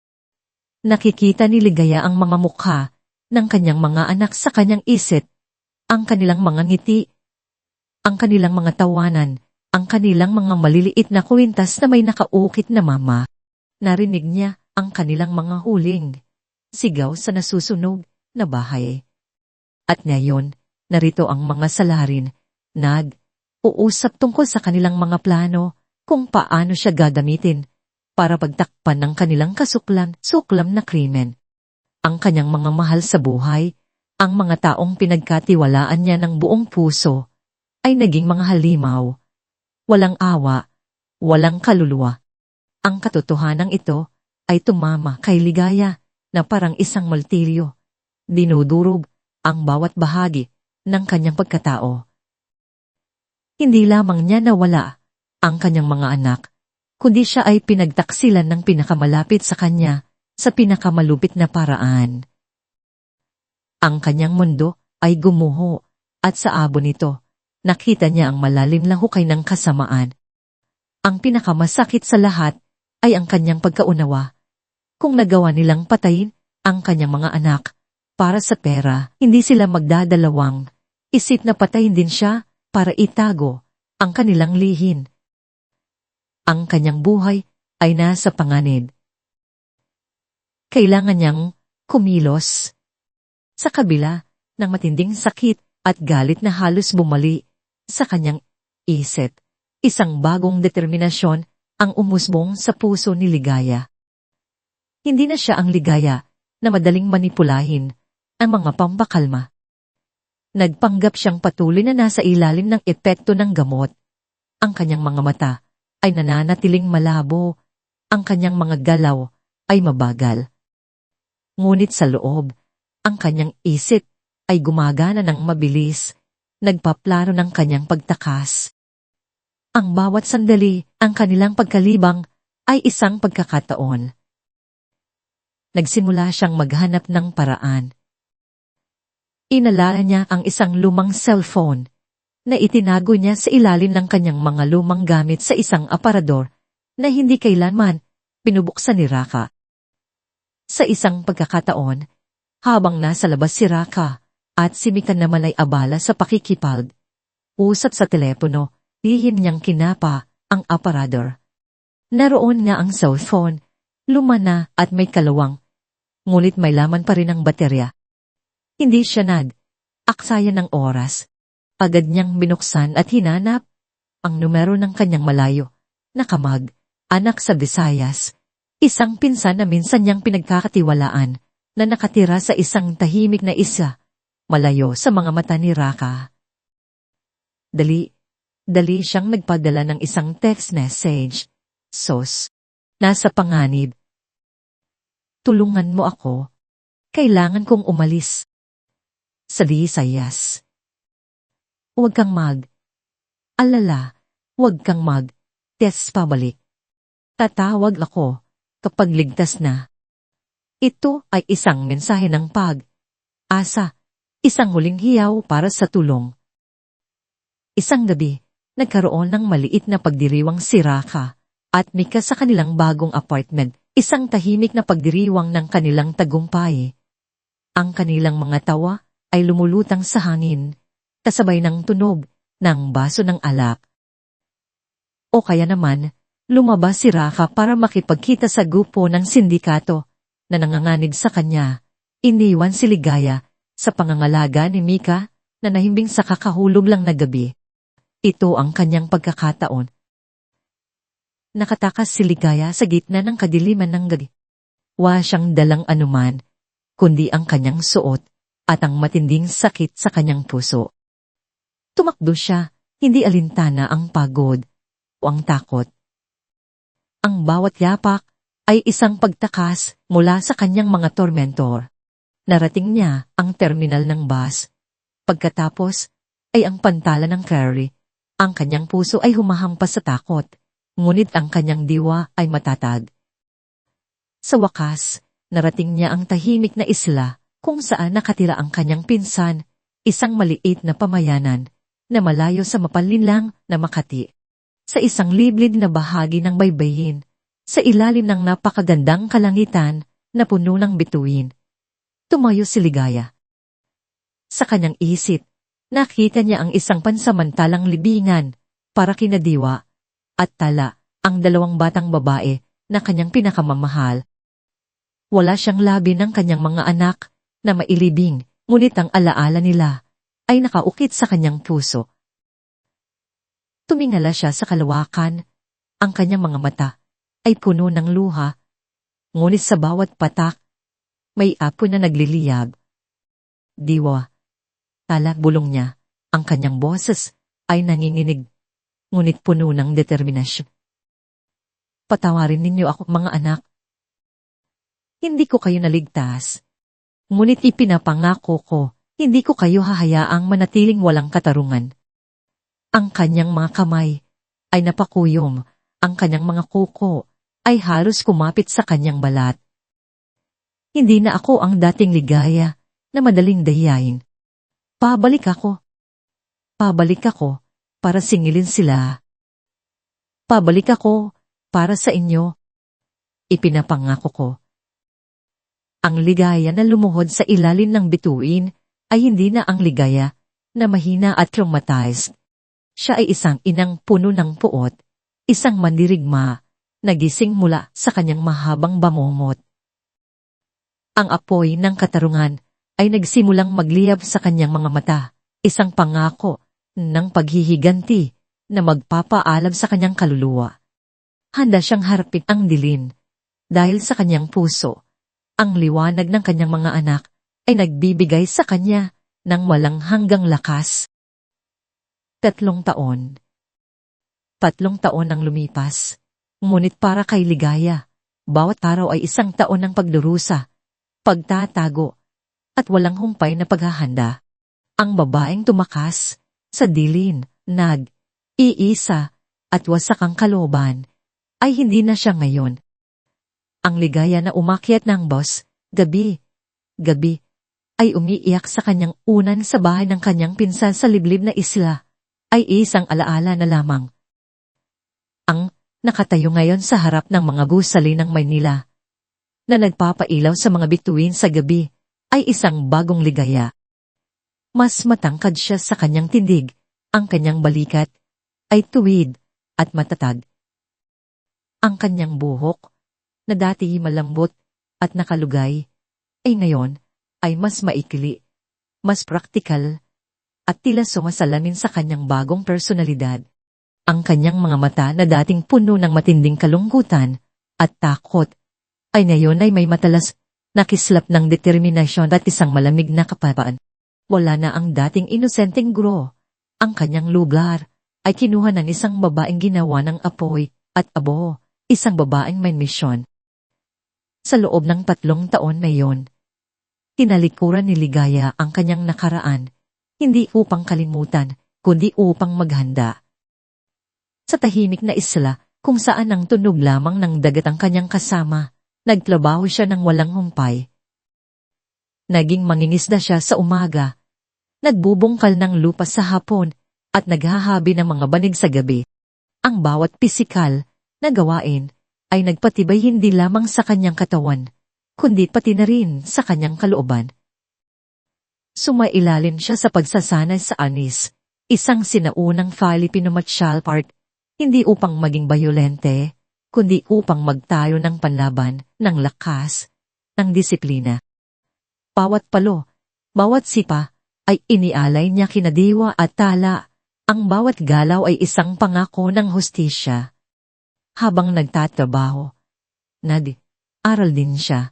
Nakikita ni Ligaya ang mga mukha ng kanyang mga anak sa kanyang isip, ang kanilang mga ngiti, ang kanilang mga tawanan, ang kanilang mga maliliit na kwintas na may nakaukit na mama. Narinig niya ang kanilang mga huling sigaw sa nasusunog na bahay. At ngayon, narito ang mga salarin, uusap tungkol sa kanilang mga plano kung paano siya gagamitin para pagtakpan ng kanilang suklam na krimen. Ang kanyang mga mahal sa buhay, ang mga taong pinagkatiwalaan niya ng buong puso, ay naging mga halimaw. Walang awa, walang kaluluwa. Ang katotohanan ito ay tumama kay Ligaya na parang isang martilyo. Dinudurog ang bawat bahagi ng kanyang pagkatao. Hindi lamang niya nawala ang kanyang mga anak, kundi siya ay pinagtaksilan ng pinakamalapit sa kanya sa pinakamalupit na paraan. Ang kanyang mundo ay gumuho at sa abo nito, nakita niya ang malalim na hukay ng kasamaan. Ang pinakamasakit sa lahat ay ang kanyang pagkaunawa. Kung nagawa nilang patayin ang kanyang mga anak para sa pera, hindi sila magdadalawang isip na patayin din siya para itago ang kanilang lihin. Ang kanyang buhay ay nasa panganib. Kailangan niyang kumilos. Sa kabila ng matinding sakit at galit na halos bumali sa kanyang isip, isang bagong determinasyon ang umusbong sa puso ni Ligaya. Hindi na siya ang Ligaya na madaling manipulahin ang mga pampakalma. Nagpanggap siyang patuloy na nasa ilalim ng epekto ng gamot. Ang kanyang mga mata ay nananatiling malabo, ang kanyang mga galaw ay mabagal. Ngunit sa loob, ang kanyang isip ay gumagana ng mabilis, nagpaplano ng kanyang pagtakas. Ang bawat sandali, ang kanilang pagkalibang, ay isang pagkakataon. Nagsimula siyang maghanap ng paraan. Inalaan niya ang isang lumang cellphone na itinago niya sa ilalim ng kanyang mga lumang gamit sa isang aparador na hindi kailanman binubuksan ni Raka. Sa isang pagkakataon, habang nasa labas si Raka at si Mika naman ay abala sa usap sa telepono, lihim niyang kinapa ang aparador. Naroon nga ang cellphone, luma na at may kalawang, ngunit may laman pa rin ang baterya. Hindi siya aksayan ng oras. Agad niyang binuksan at hinanap ang numero ng kanyang malayo na kamag, anak sa Visayas, isang pinsan na minsan niyang pinagkakatiwalaan na nakatira sa isang tahimik na malayo sa mga mata ni Raka. Dali siyang nagpadala ng isang text message. Sos, nasa panganib. Tulungan mo ako. Kailangan kong umalis. Sabi sa Yas. Huwag kang alala, huwag kang test pabalik. Tatawag ako kapag ligtas na. Ito ay isang mensahe ng asa, isang huling hiyaw para sa tulong. Isang gabi, nagkaroon ng maliit na pagdiriwang si Raka at Mika sa kanilang bagong apartment, isang tahimik na pagdiriwang ng kanilang tagumpay. Ang kanilang mga tawa ay lumulutang sa hangin, kasabay ng tunog ng baso ng alak. O kaya naman, lumabas si Raka para makipagkita sa grupo ng sindikato na nanganganib sa kanya. Iniwan si Ligaya sa pangangalaga ni Mika na nahimbing sa kakahulog lang na gabi. Ito ang kanyang pagkakataon. Nakatakas si Ligaya sa gitna ng kadiliman ng gabi. Wala siyang dalang anuman, kundi ang kanyang suot at ang matinding sakit sa kanyang puso. Tumakbo siya, hindi alintana ang pagod o ang takot. Ang bawat yapak ay isang pagtakas mula sa kanyang mga tormentor. Narating niya ang terminal ng bus. Pagkatapos ay ang pantala ng ferry. Ang kanyang puso ay humahampas sa takot, ngunit ang kanyang diwa ay matatag. Sa wakas, narating niya ang tahimik na isla kung saan nakatira ang kanyang pinsan, isang maliit na pamayanan na malayo sa mapanlinlang na Makati. Sa isang liblib na bahagi ng baybayin, sa ilalim ng napakagandang kalangitan na puno ng bituin, tumayo si Ligaya. Sa kanyang isip, nakita niya ang isang pansamantalang libingan para kina Diwa at Tala, ang dalawang batang babae na kanyang pinakamamahal. Wala siyang labi ng kanyang mga anak na mailibing, ngunit ang alaala nila ay nakaukit sa kanyang puso. Tumingala siya sa kalawakan, ang kanyang mga mata ay puno ng luha, ngunit sa bawat patak, may apo na nagliliyab. Diwa, Tala, bulong niya, ang kanyang boses ay nanginginig, ngunit puno ng determinasyon. Patawarin ninyo ako, mga anak. Hindi ko kayo naligtas. Ngunit ipinapangako ko, hindi ko kayo hahayaang manatiling walang katarungan. Ang kanyang mga kamay ay napakuyom, ang kanyang mga kuko ay halos kumapit sa kanyang balat. Hindi na ako ang dating Ligaya na madaling dahiyain. Pabalik ako. Pabalik ako para singilin sila. Pabalik ako para sa inyo. Ipinapangako ko. Ang Ligaya na lumuhod sa ilalim ng bituin ay hindi na ang Ligaya na mahina at traumatized. Siya ay isang inang puno ng puot, isang mandirigma, nagising mula sa kanyang mahabang bamumot. Ang apoy ng katarungan ay nagsimulang magliyab sa kanyang mga mata, isang pangako ng paghihiganti na magpapaalam sa kanyang kaluluwa. Handa siyang harapin ang dilim, dahil sa kanyang puso, ang liwanag ng kanyang mga anak ay nagbibigay sa kanya ng walang hanggang lakas. 3 taon. 3 taon ang lumipas, ngunit para kay Ligaya, bawat araw ay isang taon ng pagdurusa, pagtatago, at walang humpay na paghahanda. Ang babaeng tumakas, sa dilin, iisa, at wasak ang kalooban, ay hindi na siya ngayon. Ang Ligaya na umakyat ng bus, gabi, ay umiiyak sa kanyang unan sa bahay ng kanyang pinsan sa liblib na isla, ay isang alaala na lamang. Ang nakatayo ngayon sa harap ng mga gusali ng Maynila, na nagpapailaw sa mga bituin sa gabi, ay isang bagong Ligaya. Mas matangkad siya sa kanyang tindig, ang kanyang balikat ay tuwid at matatag. Ang kanyang buhok, na dati malambot at nakalugay, ay ngayon ay mas maikli, mas praktikal, at tila sumasalamin sa kanyang bagong personalidad. Ang kanyang mga mata na dating puno ng matinding kalungkutan at takot, ay ngayon ay may matalas na kislap ng determinasyon at isang malamig na kapayapaan. Wala na ang dating inosenteng guro. Ang kanyang lugar ay kinuha ng isang babaeng ginawa ng apoy at abo, isang babaeng may misyon. Sa loob ng 3 taon na iyon, Tinalikuran ni Ligaya ang kanyang nakaraan, hindi upang kalimutan, kundi upang maghanda. Sa tahimik na isla, kung saan ang tunog lamang ng dagat ang kanyang kasama, nagtrabaho siya ng walang humpay. Naging mangingisda siya sa umaga, nagbubungkal ng lupa sa hapon, at naghahabi ng mga banig sa gabi. Ang bawat pisikal na gawain ay nagpatibay hindi lamang sa kanyang katawan, kundi pati na rin sa kanyang kalooban. Sumailalim siya sa pagsasanay sa anis, isang sinaunang Filipino martial art, hindi upang maging bayolente, kundi upang magtayo ng panlaban, ng lakas, ng disiplina. Bawat palo, bawat sipa, ay inialay niya kina diwa at tala. Ang bawat galaw ay isang pangako ng hustisya. Habang nagtatrabaho, aral din siya.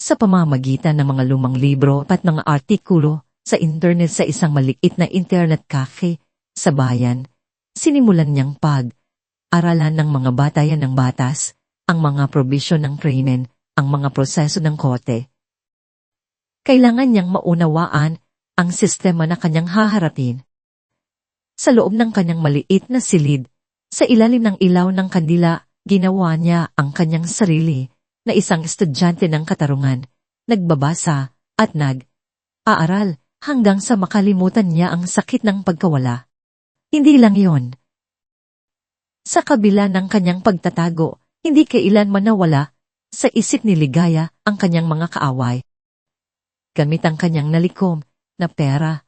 Sa pamamagitan ng mga lumang libro at mga artikulo sa internet sa isang maliit na internet cafe sa bayan, sinimulan niyang pag-aralan ng mga batayan ng batas, ang mga probisyon ng krimen, ang mga proseso ng korte. Kailangan niyang maunawaan ang sistema na kanyang haharapin. Sa loob ng kanyang maliit na silid, sa ilalim ng ilaw ng kandila, ginawa niya ang kanyang sarili na isang estudyante ng katarungan, nagbabasa at nag-aaral hanggang sa makalimutan niya ang sakit ng pagkawala. Hindi lang yon. Sa kabila ng kanyang pagtatago, hindi kailanman nawala sa isip ni Ligaya ang kanyang mga kaaway. Gamit ang kanyang nalikom na pera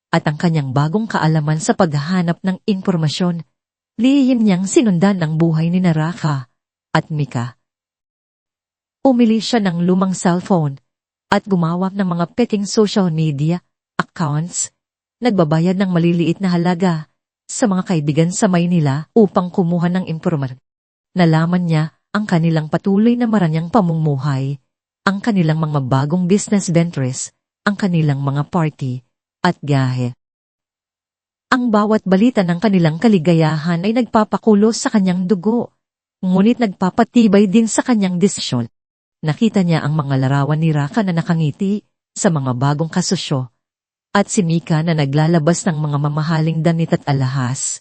at ang kanyang bagong kaalaman sa paghahanap ng impormasyon, lihim niyang sinundan ang buhay ni Naraka at Mika. Umili siya ng lumang cellphone at gumawa ng mga peking social media accounts, nagbabayad ng maliliit na halaga sa mga kaibigan sa Maynila upang kumuha ng impormasyon. Nalaman niya ang kanilang patuloy na maranyang pamumuhay, ang kanilang mga bagong business ventures, ang kanilang mga party at gahe. Ang bawat balita ng kanilang kaligayahan ay nagpapakulo sa kanyang dugo, ngunit nagpapatibay din sa kanyang desisyon. Nakita niya ang mga larawan ni Raka na nakangiti sa mga bagong kasosyo, at si Mika na naglalabas ng mga mamahaling damit at alahas.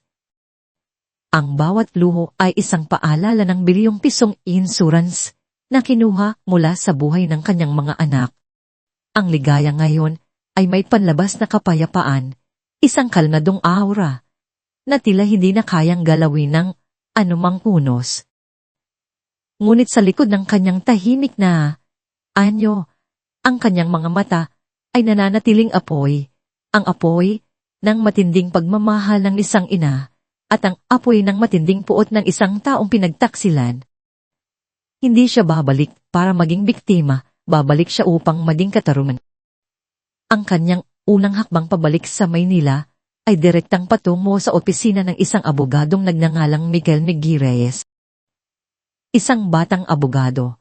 Ang bawat luho ay isang paalala ng bilyong pisong insurance na kinuha mula sa buhay ng kanyang mga anak. Ang Ligaya ngayon ay may panlabas na kapayapaan, isang kalmadong aura, na tila hindi na kayang galawin ng anumang unos. Ngunit sa likod ng kanyang tahimik na anyo, ang kanyang mga mata ay nananatiling apoy, ang apoy ng matinding pagmamahal ng isang ina, at ang apoy ng matinding puot ng isang taong pinagtaksilan. Hindi siya babalik para maging biktima, babalik siya upang maging katarungan. Ang kanyang unang hakbang pabalik sa Maynila ay direktang patungo sa opisina ng isang abogadong nagngangalang Miguel Migireyes. Isang batang abogado.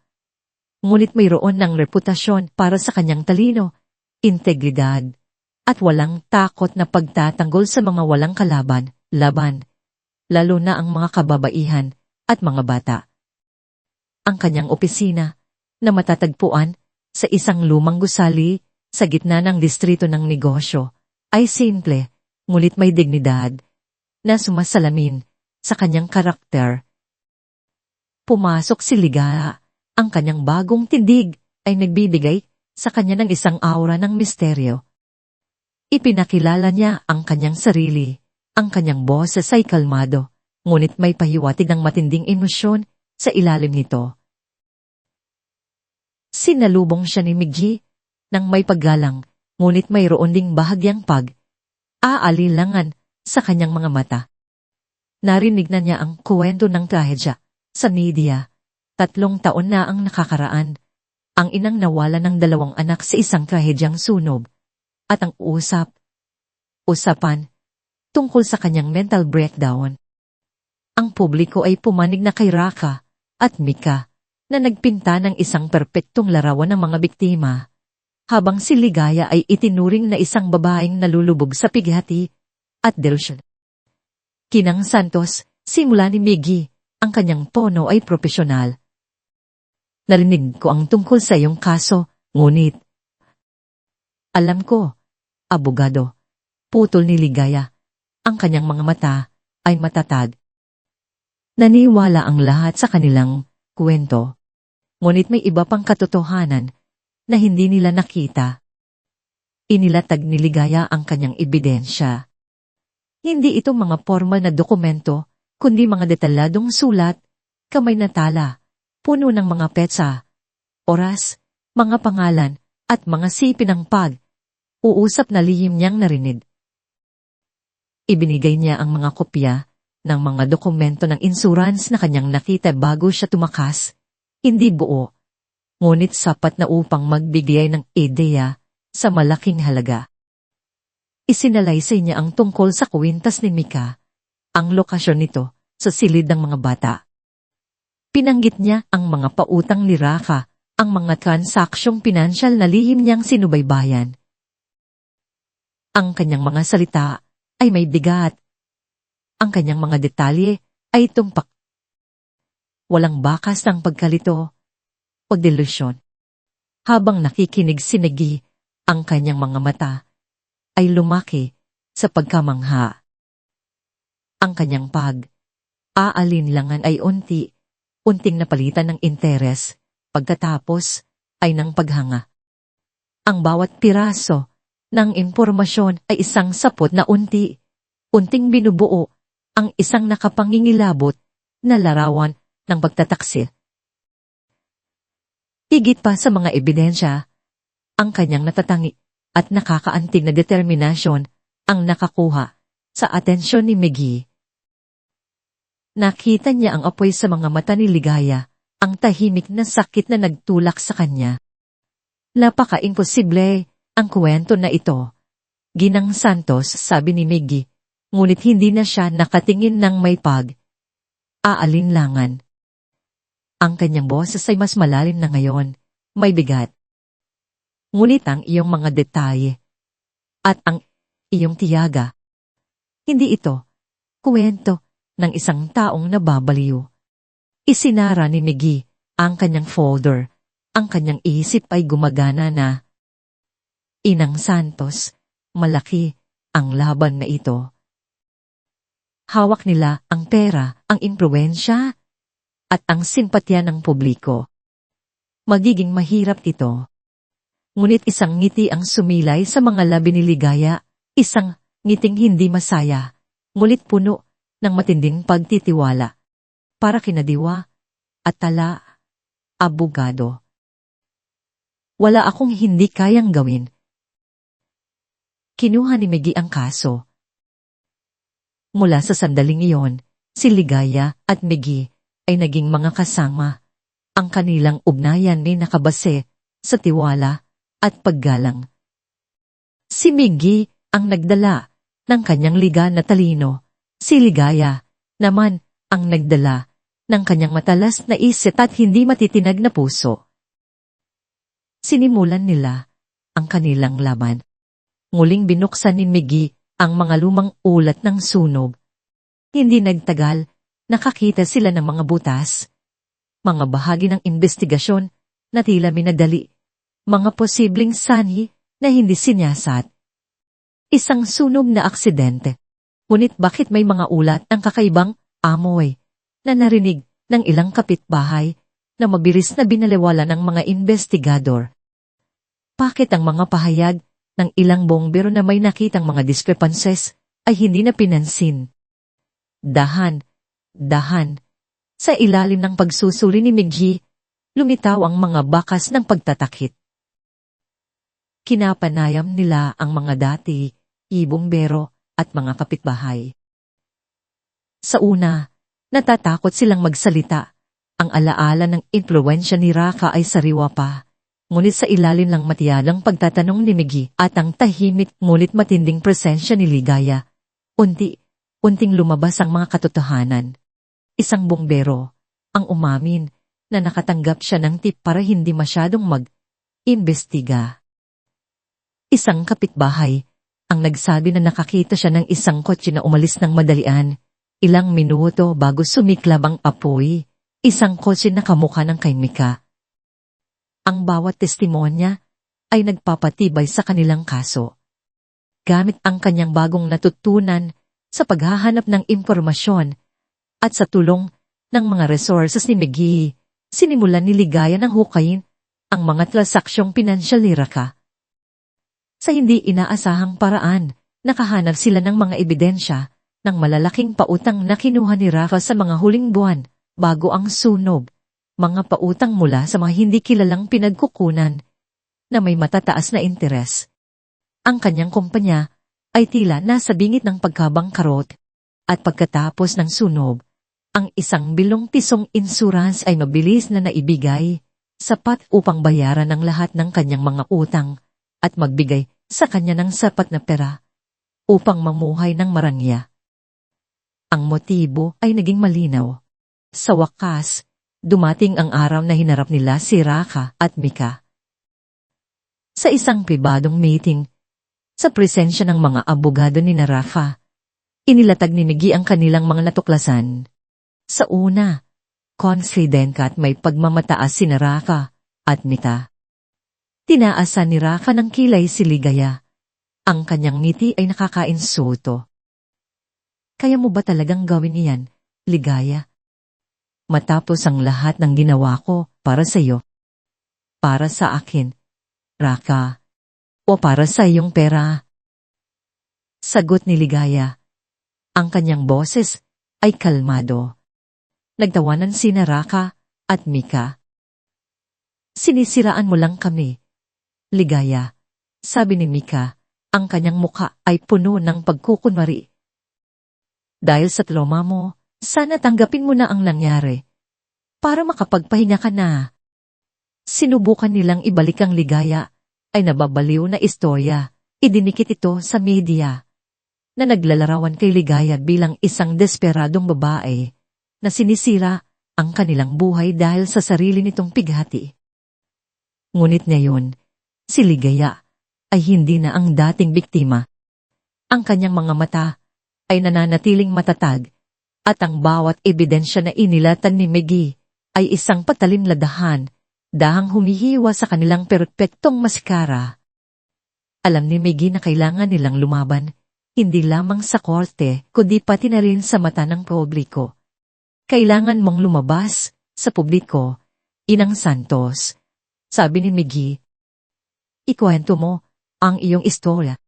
Ngunit mayroon ng reputasyon para sa kanyang talino, integridad, at walang takot na pagtatanggol sa mga walang laban, lalo na ang mga kababaihan at mga bata. Ang kanyang opisina, na matatagpuan sa isang lumang gusali sa gitna ng distrito ng negosyo, ay simple, ngunit may dignidad, na sumasalamin sa kanyang karakter. Pumasok si Ligaya, ang kanyang bagong tindig ay nagbibigay sa kanya ng isang aura ng misteryo. Ipinakilala niya ang kanyang sarili, ang kanyang boses ay kalmado, ngunit may pahiwatig ng matinding emosyon sa ilalim nito. Sinalubong siya ni Miggy nang may paggalang, ngunit mayroon ding bahagyang pag-aalilangan sa kanyang mga mata. Narinig na niya ang kwento ng trahedya sa media. 3 taon na ang nakakaraan. Ang inang nawala ng 2 anak sa isang trahedyang sunog. At ang usapan, tungkol sa kanyang mental breakdown. Ang publiko ay pumanig na kay Raka at Mika na nagpinta ng isang perpektong larawan ng mga biktima, habang si Ligaya ay itinuring na isang babaeng nalulubog sa pighati at delusyon. Kinang Santos, simula ni Miggy, ang kanyang tono ay propesyonal. Narinig ko ang tungkol sa iyong kaso, ngunit alam ko, abogado, putol ni Ligaya. Ang kanyang mga mata ay matatag. Naniwala ang lahat sa kanilang kwento. Ngunit may iba pang katotohanan na hindi nila nakita. Inilatag ni Ligaya ang kanyang ebidensya. Hindi ito mga formal na dokumento, kundi mga detalyadong sulat, kamay na tala, puno ng mga petsa, oras, mga pangalan, at mga sipi ng uusap na lihim niyang narinig. Ibinigay niya ang mga kopya ng mga dokumento ng insurance na kanyang nakita bago siya tumakas, hindi buo, ngunit sapat na upang magbigay ng ideya sa malaking halaga. Isinalaysay niya ang tungkol sa kwintas ni Mika, ang lokasyon nito sa silid ng mga bata. Pinanggit niya ang mga pautang ni Raka, ang mga transaksyong pinansyal na lihim niyang sinubaybayan. Ang kanyang mga salita ay may bigat. Ang kanyang mga detalye ay tumpak. Walang bakas ng pagkalito o delusyon. Habang nakikinig si Negi, ang kanyang mga mata ay lumaki sa pagkamangha. Ang kanyang aalinlangan ay unting napalitan ng interes, pagkatapos ay ng paghanga. Ang bawat piraso ng impormasyon ay isang sapot na unting binubuo ang isang nakapangingilabot na larawan ng pagtataksil. Higit pa sa mga ebidensya, ang kanyang natatangi at nakakaantig na determinasyon ang nakakuha sa atensyon ni Miggy. Nakita niya ang apoy sa mga mata ni Ligaya, ang tahimik na sakit na nagtulak sa kanya. Napaka-imposible ang kwento na ito. Ginang Santos, sabi ni Miggy, ngunit hindi na siya nakatingin ng may aalinlangan. Ang kanyang boses ay mas malalim na ngayon, may bigat. Ngunit ang iyong mga detalye at ang iyong tiyaga, hindi ito kwento ng isang taong nababaliw. Isinara ni Miggy ang kanyang folder, ang kanyang isip ay gumagana na. Inang Santos, malaki ang laban na ito. Hawak nila ang pera, ang impluwensya, at ang simpatya ng publiko. Magiging mahirap ito. Ngunit isang ngiti ang sumilay sa mga labi ni Ligaya, isang ngiting hindi masaya, ngunit puno ng matinding pagtitiwala. Para kina Diwa at Tala, abogado. Wala akong hindi kayang gawin. Kinuha ni Miggy ang kaso. Mula sa sandaling iyon, si Ligaya at Miggy ay naging mga kasama. Ang kanilang ugnayan ay nakabase sa tiwala at paggalang. Si Miggy ang nagdala ng kanyang liga na talino. Si Ligaya naman ang nagdala ng kanyang matalas na isip at hindi matitinag na puso. Sinimulan nila ang kanilang laban. Muling binuksan ni Miggy ang mga lumang ulat ng sunog. Hindi nagtagal, nakakita sila ng mga butas, mga bahagi ng investigasyon na tila minadali, mga posibleng sanhi na hindi sinyasat. Isang sunog na aksidente. Ngunit bakit may mga ulat ng kakaibang amoy na narinig ng ilang kapitbahay na mabilis na binaliwala ng mga investigador? Bakit ang mga pahayag ng ilang bombero na may nakitang mga discrepancies ay hindi na pinansin? Dahan, sa ilalim ng pagsusuri ni Miggy, lumitaw ang mga bakas ng pagtatakit. Kinapanayam nila ang mga dati, bombero at mga kapitbahay. Sa una, natatakot silang magsalita. Ang alaala ng impluwensya ni Raka ay sariwa pa. Ngunit sa ilalim ng matiyadang pagtatanong ni Miggy at ang tahimik ngunit matinding presensya ni Ligaya, unting lumabas ang mga katotohanan. Isang bombero ang umamin na nakatanggap siya ng tip para hindi masyadong mag-imbestiga. Isang kapitbahay ang nagsabi na nakakita siya ng isang kotse na umalis ng madalian. Ilang minuto bago sumiklab ang apoy, isang kotse na kamukha ng kay Mika. Ang bawat testimonya ay nagpapatibay sa kanilang kaso. Gamit ang kanyang bagong natutunan sa paghahanap ng impormasyon at sa tulong ng mga resources ni McGee, sinimulan ni Ligaya ng hukayin ang mga transaksyong pinansyal ni Raka. Sa hindi inaasahang paraan, nakahanap sila ng mga ebidensya ng malalaking pautang na kinuha ni Raka sa mga huling buwan bago ang sunog, mga pautang mula sa mga hindi kilalang pinagkukunan na may matataas na interes. Ang kanyang kumpanya ay tila nasa bingit ng pagkabangkarot at pagkatapos ng sunog, ang 1 bilyong pisong insurance ay mabilis na naibigay, sapat upang bayaran ang lahat ng kanyang mga utang at magbigay sa kanya ng sapat na pera upang mamuhay ng marangya. Ang motibo ay naging malinaw. Sa wakas, dumating ang araw na hinarap nila si Raka at Mika. Sa isang pribadong meeting, sa presensya ng mga abogado ni Raka, inilatag ni Miggy ang kanilang mga natuklasan. Sa una, confident at may pagmamataas si Raka at Mika. Tinaasan ni Raka ng kilay si Ligaya. Ang kanyang ngiti ay nakakainsulto. Kaya mo ba talagang gawin iyan, Ligaya? Matapos ang lahat ng ginawa ko para sa iyo. Para sa akin, Raka. O para sa iyong pera? Sagot ni Ligaya. Ang kanyang boses ay kalmado. Nagtawanan sina Raka at Mika. Sinisiraan mo lang kami, Ligaya. Sabi ni Mika, ang kanyang mukha ay puno ng pagkukunwari. Dahil sa trauma mo, sana tanggapin mo na ang nangyari. Para makapagpahinga ka na. Sinubukan nilang ibalik ang Ligaya ay nababaliw na istorya. Idinikit ito sa media na naglalarawan kay Ligaya bilang isang desperadong babae na sinisira ang kanilang buhay dahil sa sarili nitong pighati. Ngunit ngayon, si Ligaya ay hindi na ang dating biktima. Ang kanyang mga mata ay nananatiling matatag at ang bawat ebidensya na inilatan ni Miggy ay isang patalimladahan, dahang humihiwa sa kanilang perpektong maskara. Alam ni Miggy na kailangan nilang lumaban, hindi lamang sa korte, kundi pati na rin sa mata ng publiko. Kailangan mong lumabas sa publiko, Inang Santos. Sabi ni Miggy, ikwento mo ang iyong istorya.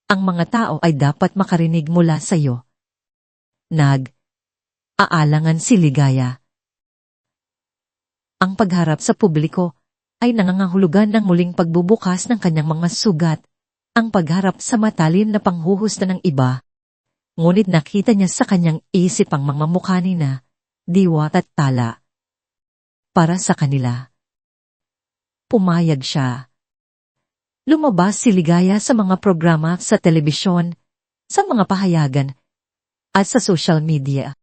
Ang mga tao ay dapat makarinig mula sa iyo. Aalangan si Ligaya. Ang pagharap sa publiko ay nangangahulugan ng muling pagbubukas ng kanyang mga sugat, ang pagharap sa matalim na panghuhusga ng iba. Ngunit nakita niya sa kanyang isip ang mga mukha nina, diwat at tala. Para sa kanila. Pumayag siya. Lumabas si Ligaya sa mga programa sa telebisyon, sa mga pahayagan, at sa social media.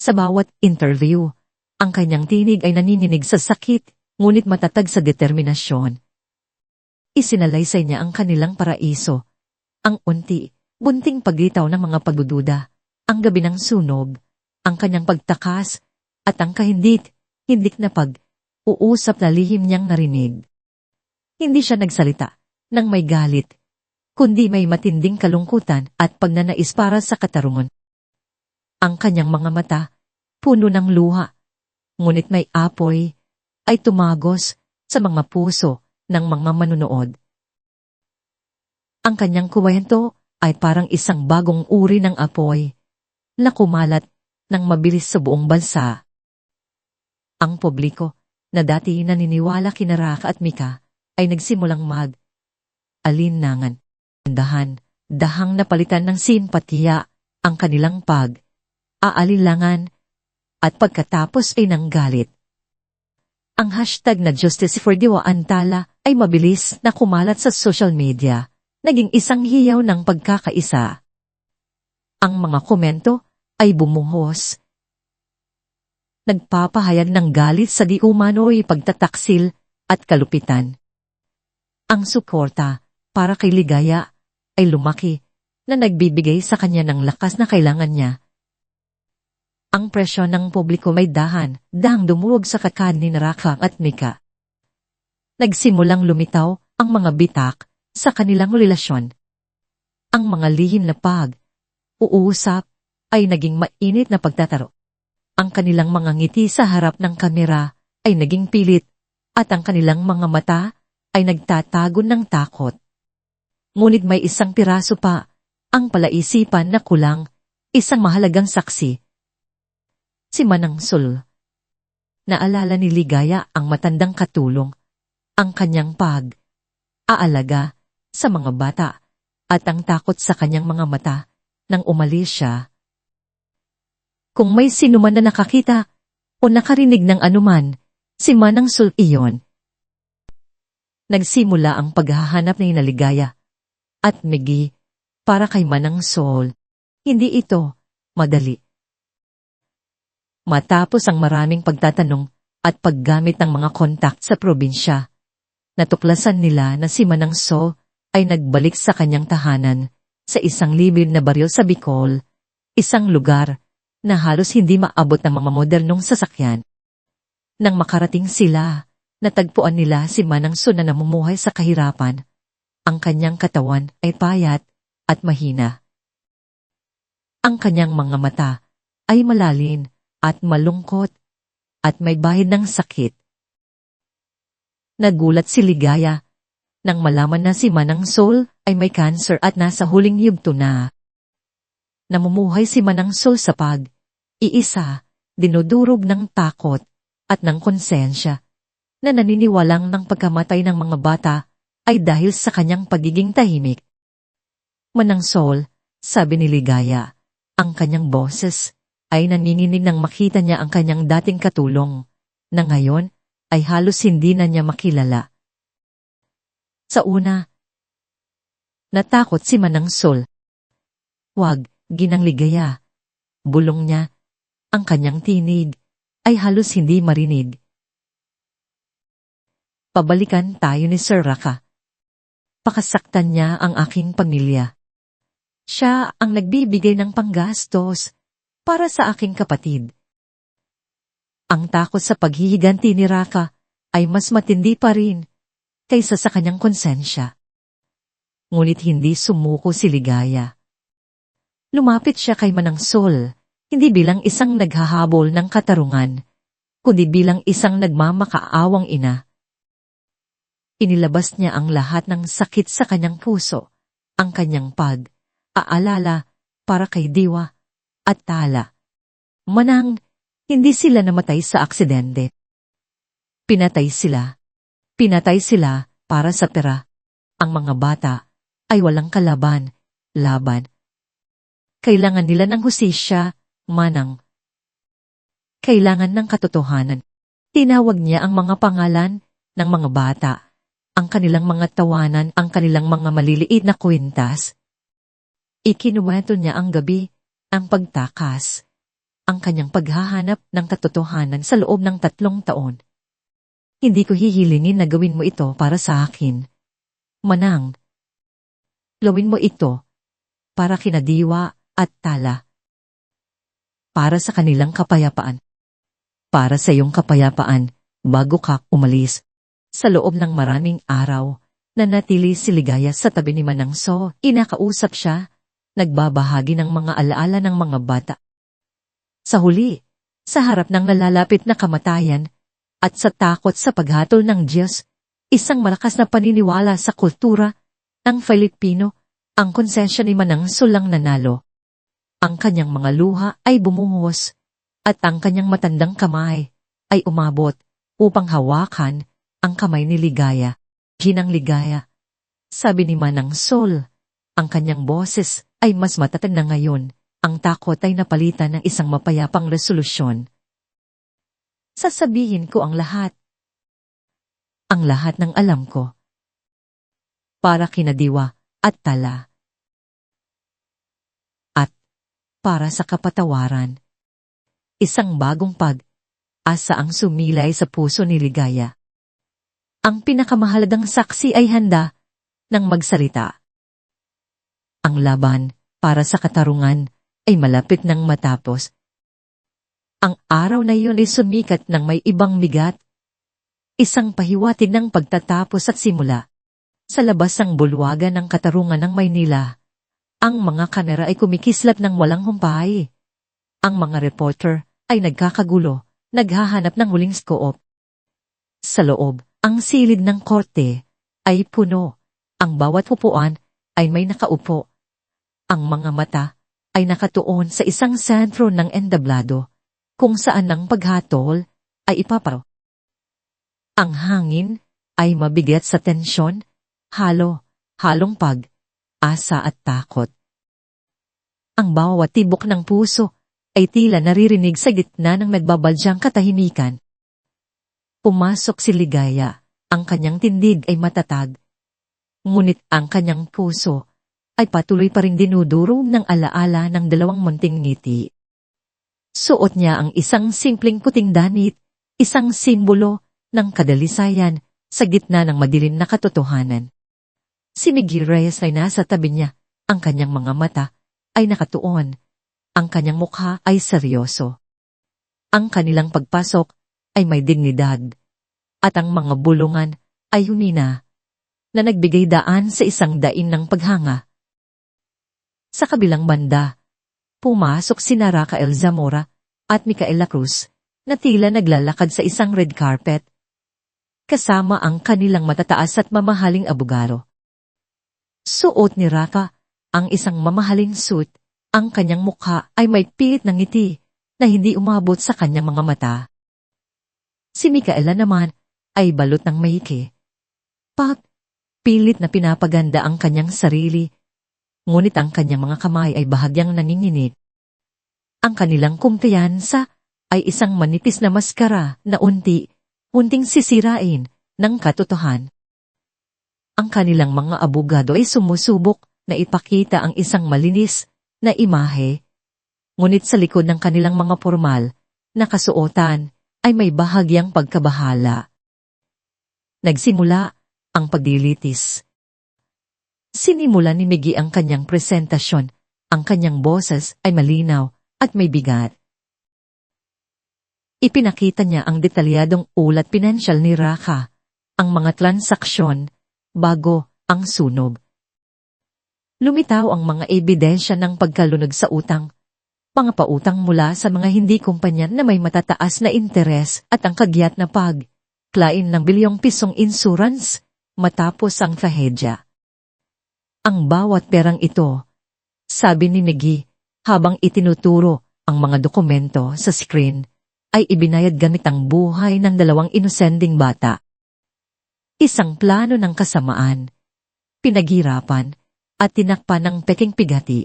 Sa bawat interview, ang kanyang tinig ay nanininig sa sakit, ngunit matatag sa determinasyon. Isinalaysay niya ang kanilang paraiso, ang bunting paglitaw ng mga pagdududa, ang gabi ng sunog, ang kanyang pagtakas, at ang hindik na pag-uusap na lihim niyang narinig. Hindi siya nagsalita ng may galit, kundi may matinding kalungkutan at pagnanais para sa katarungan. Ang kanyang mga mata, puno ng luha, ngunit may apoy, ay tumagos sa mga puso ng mga manunood. Ang kanyang kwento ay parang isang bagong uri ng apoy na kumalat ng mabilis sa buong bansa. Ang publiko, na dati naniniwala kina Raka at Mika, ay nagsimulang alinlangan. Dahang napalitan ng simpatiya ang kanilang aalilangan at pagkatapos ay nanggalit. Ang hashtag na Justice for Diwa Antala ay mabilis na kumalat sa social media, naging isang hiyaw ng pagkakaisa. Ang mga komento ay bumuhos. Nagpapahayag ng galit sa di umano'y pagtataksil at kalupitan. Ang suporta para kay Ligaya ay lumaki na nagbibigay sa kanya ng lakas na kailangan niya. Ang presyon ng publiko may dahang dumuwag sa kakad ni Raka at Mika. Nagsimulang lumitaw ang mga bitak sa kanilang relasyon. Ang mga lihim na pag-uusap ay naging mainit na pagtataro. Ang kanilang mga ngiti sa harap ng kamera ay naging pilit at ang kanilang mga mata ay nagtatago ng takot. Ngunit may isang piraso pa ang palaisipan na kulang, isang mahalagang saksi. Si Manang Sol. Naalala ni Ligaya ang matandang katulong, ang kanyang pag-aalaga sa mga bata at ang takot sa kanyang mga mata nang umalis siya. Kung may sino man na nakakita o nakarinig ng anuman, si Manang Sol iyon. Nagsimula ang paghahanap ni Ligaya at Miggy para kay Manang Sol. Hindi ito madali. Matapos ang maraming pagtatanong at paggamit ng mga kontak sa probinsya, natuklasan nila na si Manang Sol ay nagbalik sa kanyang tahanan sa isang liblib na baryo sa Bicol, isang lugar na halos hindi maabot ng mga modernong sasakyan. Nang makarating sila, natagpuan nila si Manang Sol na namumuhay sa kahirapan. Ang kanyang katawan ay payat at mahina. Ang kanyang mga mata ay malalim at malungkot at may bahid ng sakit. Nagulat si Ligaya nang malaman na si Manang Sol ay may cancer at nasa huling yugto na. Namumuhay si Manang Sol sa pag-iisa, dinudurog ng takot at ng konsensya na naniniwalang ng pagkamatay ng mga bata ay dahil sa kanyang pagiging tahimik. Manang Sol, sabi ni Ligaya, ang kanyang boses ay nanginginig nang makita niya ang kanyang dating katulong, na ngayon ay halos hindi na niya makilala. Sa una, natakot si Manang Sol. Wag, ginang Ligaya. Bulong niya, ang kanyang tinig ay halos hindi marinig. Pabalikan tayo ni Sir Raka. Pakasaktan niya ang aking pamilya. Siya ang nagbibigay ng panggastos para sa aking kapatid. Ang takot sa paghihiganti ni Raka ay mas matindi pa rin kaysa sa kanyang konsensya. Ngunit hindi sumuko si Ligaya. Lumapit siya kay Manang Sol, hindi bilang isang naghahabol ng katarungan, kundi bilang isang nagmamakaawang ina. Inilabas niya ang lahat ng sakit sa kanyang puso, ang kanyang pag-aalala para kay Diwa at Tala. Manang, hindi sila namatay sa aksidente. Pinatay sila. Pinatay sila para sa pera. Ang mga bata ay walang laban. Kailangan nila ng hustisya, Manang. Kailangan ng katotohanan. Tinawag niya ang mga pangalan ng mga bata, ang kanilang mga tawanan, ang kanilang mga maliliit na kwintas. Ikinuwento niya ang gabi, ang pagtakas, ang kanyang paghahanap ng katotohanan sa loob ng 3 taon. Hindi ko hihilingin na gawin mo ito para sa akin. Manang, gawin mo ito para kina Diwa at Tala. Para sa kanilang kapayapaan. Para sa iyong kapayapaan bago ka umalis. Sa loob ng maraming araw, nanatili si Ligaya sa tabi ni Manang Sol. Inakausap siya, nagbabahagi ng mga alaala ng mga bata. Sa huli, sa harap ng nalalapit na kamatayan, at sa takot sa paghatol ng Diyos, isang malakas na paniniwala sa kultura ng Filipino, ang konsensya ni Manang Sol ang nanalo. Ang kanyang mga luha ay bumuhos, at ang kanyang matandang kamay ay umabot upang hawakan ang kamay ni Ligaya. Ginang Ligaya, sabi ni Manang Sol, ang kanyang boses ay mas matatag na ngayon. Ang takot ay napalitan ng isang mapayapang resolusyon. Sasabihin ko ang lahat. Ang lahat ng alam ko. Para kina Diwa at Tala. At para sa kapatawaran. Isang bagong pag-asa ang sumilay sa puso ni Ligaya. Ang pinakamahalagang saksi ay handa ng magsalita. Ang laban para sa katarungan ay malapit nang matapos. Ang araw na iyon ay sumikat ng may ibang bigat. Isang pahiwatig ng pagtatapos at simula. Sa labas ng bulwagan ng Katarungan ng Maynila, ang mga kamera ay kumikislap ng walang humpay. Ang mga reporter ay nagkakagulo, naghahanap ng huling scoop. Sa loob, ang silid ng korte ay puno. Ang bawat upuan ay may nakaupo. Ang mga mata ay nakatuon sa isang sentro ng entablado, kung saan ang paghatol ay ipaparo. Ang hangin ay mabigat sa tensyon, halong pag-asa at takot. Ang bawat tibok ng puso ay tila naririnig sa gitna ng nagbabadyang katahimikan. Pumasok si Ligaya, ang kanyang tindig ay matatag. Ngunit ang kanyang puso ay patuloy pa rin dinudurog ng alaala ng dalawang munting ngiti. Suot niya ang isang simpleng puting danit, isang simbolo ng kadalisayan sa gitna ng madilim na katotohanan. Si Miggy Reyes ay nasa tabi niya, ang kanyang mga mata ay nakatuon, ang kanyang mukha ay seryoso. Ang kanilang pagpasok ay may dignidad, at ang mga bulungan ay humina, na nagbigay daan sa isang daing ng paghanga. Sa kabilang banda, pumasok sina Rafael Zamora at Micaela Cruz na tila naglalakad sa isang red carpet, kasama ang kanilang matataas at mamahaling abogado. Suot ni Rafa ang isang mamahaling suit, ang kanyang mukha ay may pilit ng ngiti na hindi umabot sa kanyang mga mata. Si Micaela naman ay balot ng maiki. Pilit na pinapaganda ang kanyang sarili, ngunit ang kanyang mga kamay ay bahagyang nanginginig. Ang kanilang kumpiyansa ay isang manipis na maskara na unting sisirain ng katotohan. Ang kanilang mga abogado ay sumusubok na ipakita ang isang malinis na imahe, ngunit sa likod ng kanilang mga formal na kasuotan ay may bahagyang pagkabahala. Nagsimula ang pagdilitis. Sinimula ni Miggy ang kanyang presentasyon, ang kanyang boses ay malinaw at may bigat. Ipinakita niya ang detalyadong ulat pinansyal ni Rafa, ang mga transaksyon, bago ang sunog. Lumitaw ang mga ebidensya ng pagkalunod sa utang, mga pautang mula sa mga hindi kumpanya na may matataas na interes at ang kagyat na pagklaim ng bilyong pisong insurance matapos ang trahedya. Ang bawat perang ito, sabi ni Miggy, habang itinuturo ang mga dokumento sa screen, ay ibinayad gamit ang buhay ng dalawang inosending bata. Isang plano ng kasamaan, pinaghirapan, at tinakpan ng peking pigati.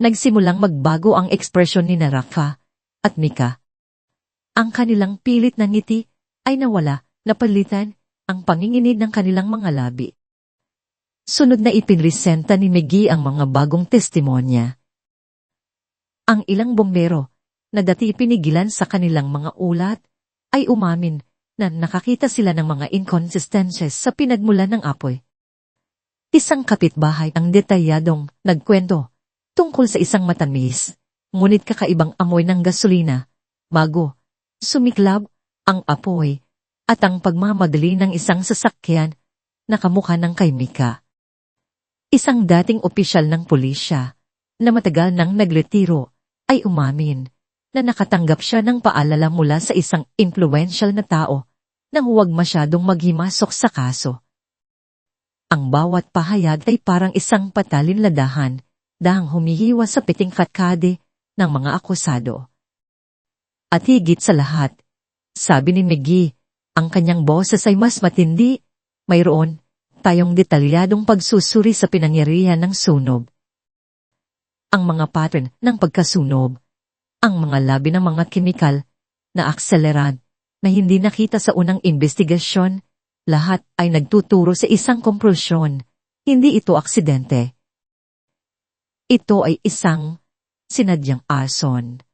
Nagsimulang magbago ang ekspresyon ni Rafa at Mika. Ang kanilang pilit na ngiti ay nawala, napalitan ang panginginig ng kanilang mga labi. Sunod na ipinresenta ni Miggy ang mga bagong testimonya. Ang ilang bombero na dati pinigilan sa kanilang mga ulat ay umamin na nakakita sila ng mga inconsistencies sa pinagmulan ng apoy. Isang kapitbahay ang detalyadong nagkwento tungkol sa isang matamis, ngunit kakaibang amoy ng gasolina, bago sumiklab ang apoy at ang pagmamadali ng isang sasakyan na kamukha ng kay Mika. Isang dating opisyal ng pulisya na matagal nang nagretiro ay umamin na nakatanggap siya ng paalala mula sa isang influential na tao nang huwag masyadong maghimasok sa kaso. Ang bawat pahayag ay parang isang patalinladahan dahang humihiwa sa piting katkade ng mga akusado. At higit sa lahat, sabi ni Miggy, ang kanyang boses ay mas matindi, mayroon tayong detalyadong pagsusuri sa pinangyarihan ng sunog. Ang mga pattern ng pagkasunog, ang mga labi ng mga kemikal na akseleran na hindi nakita sa unang investigasyon, lahat ay nagtuturo sa isang konklusyon, hindi ito aksidente. Ito ay isang sinadyang ason.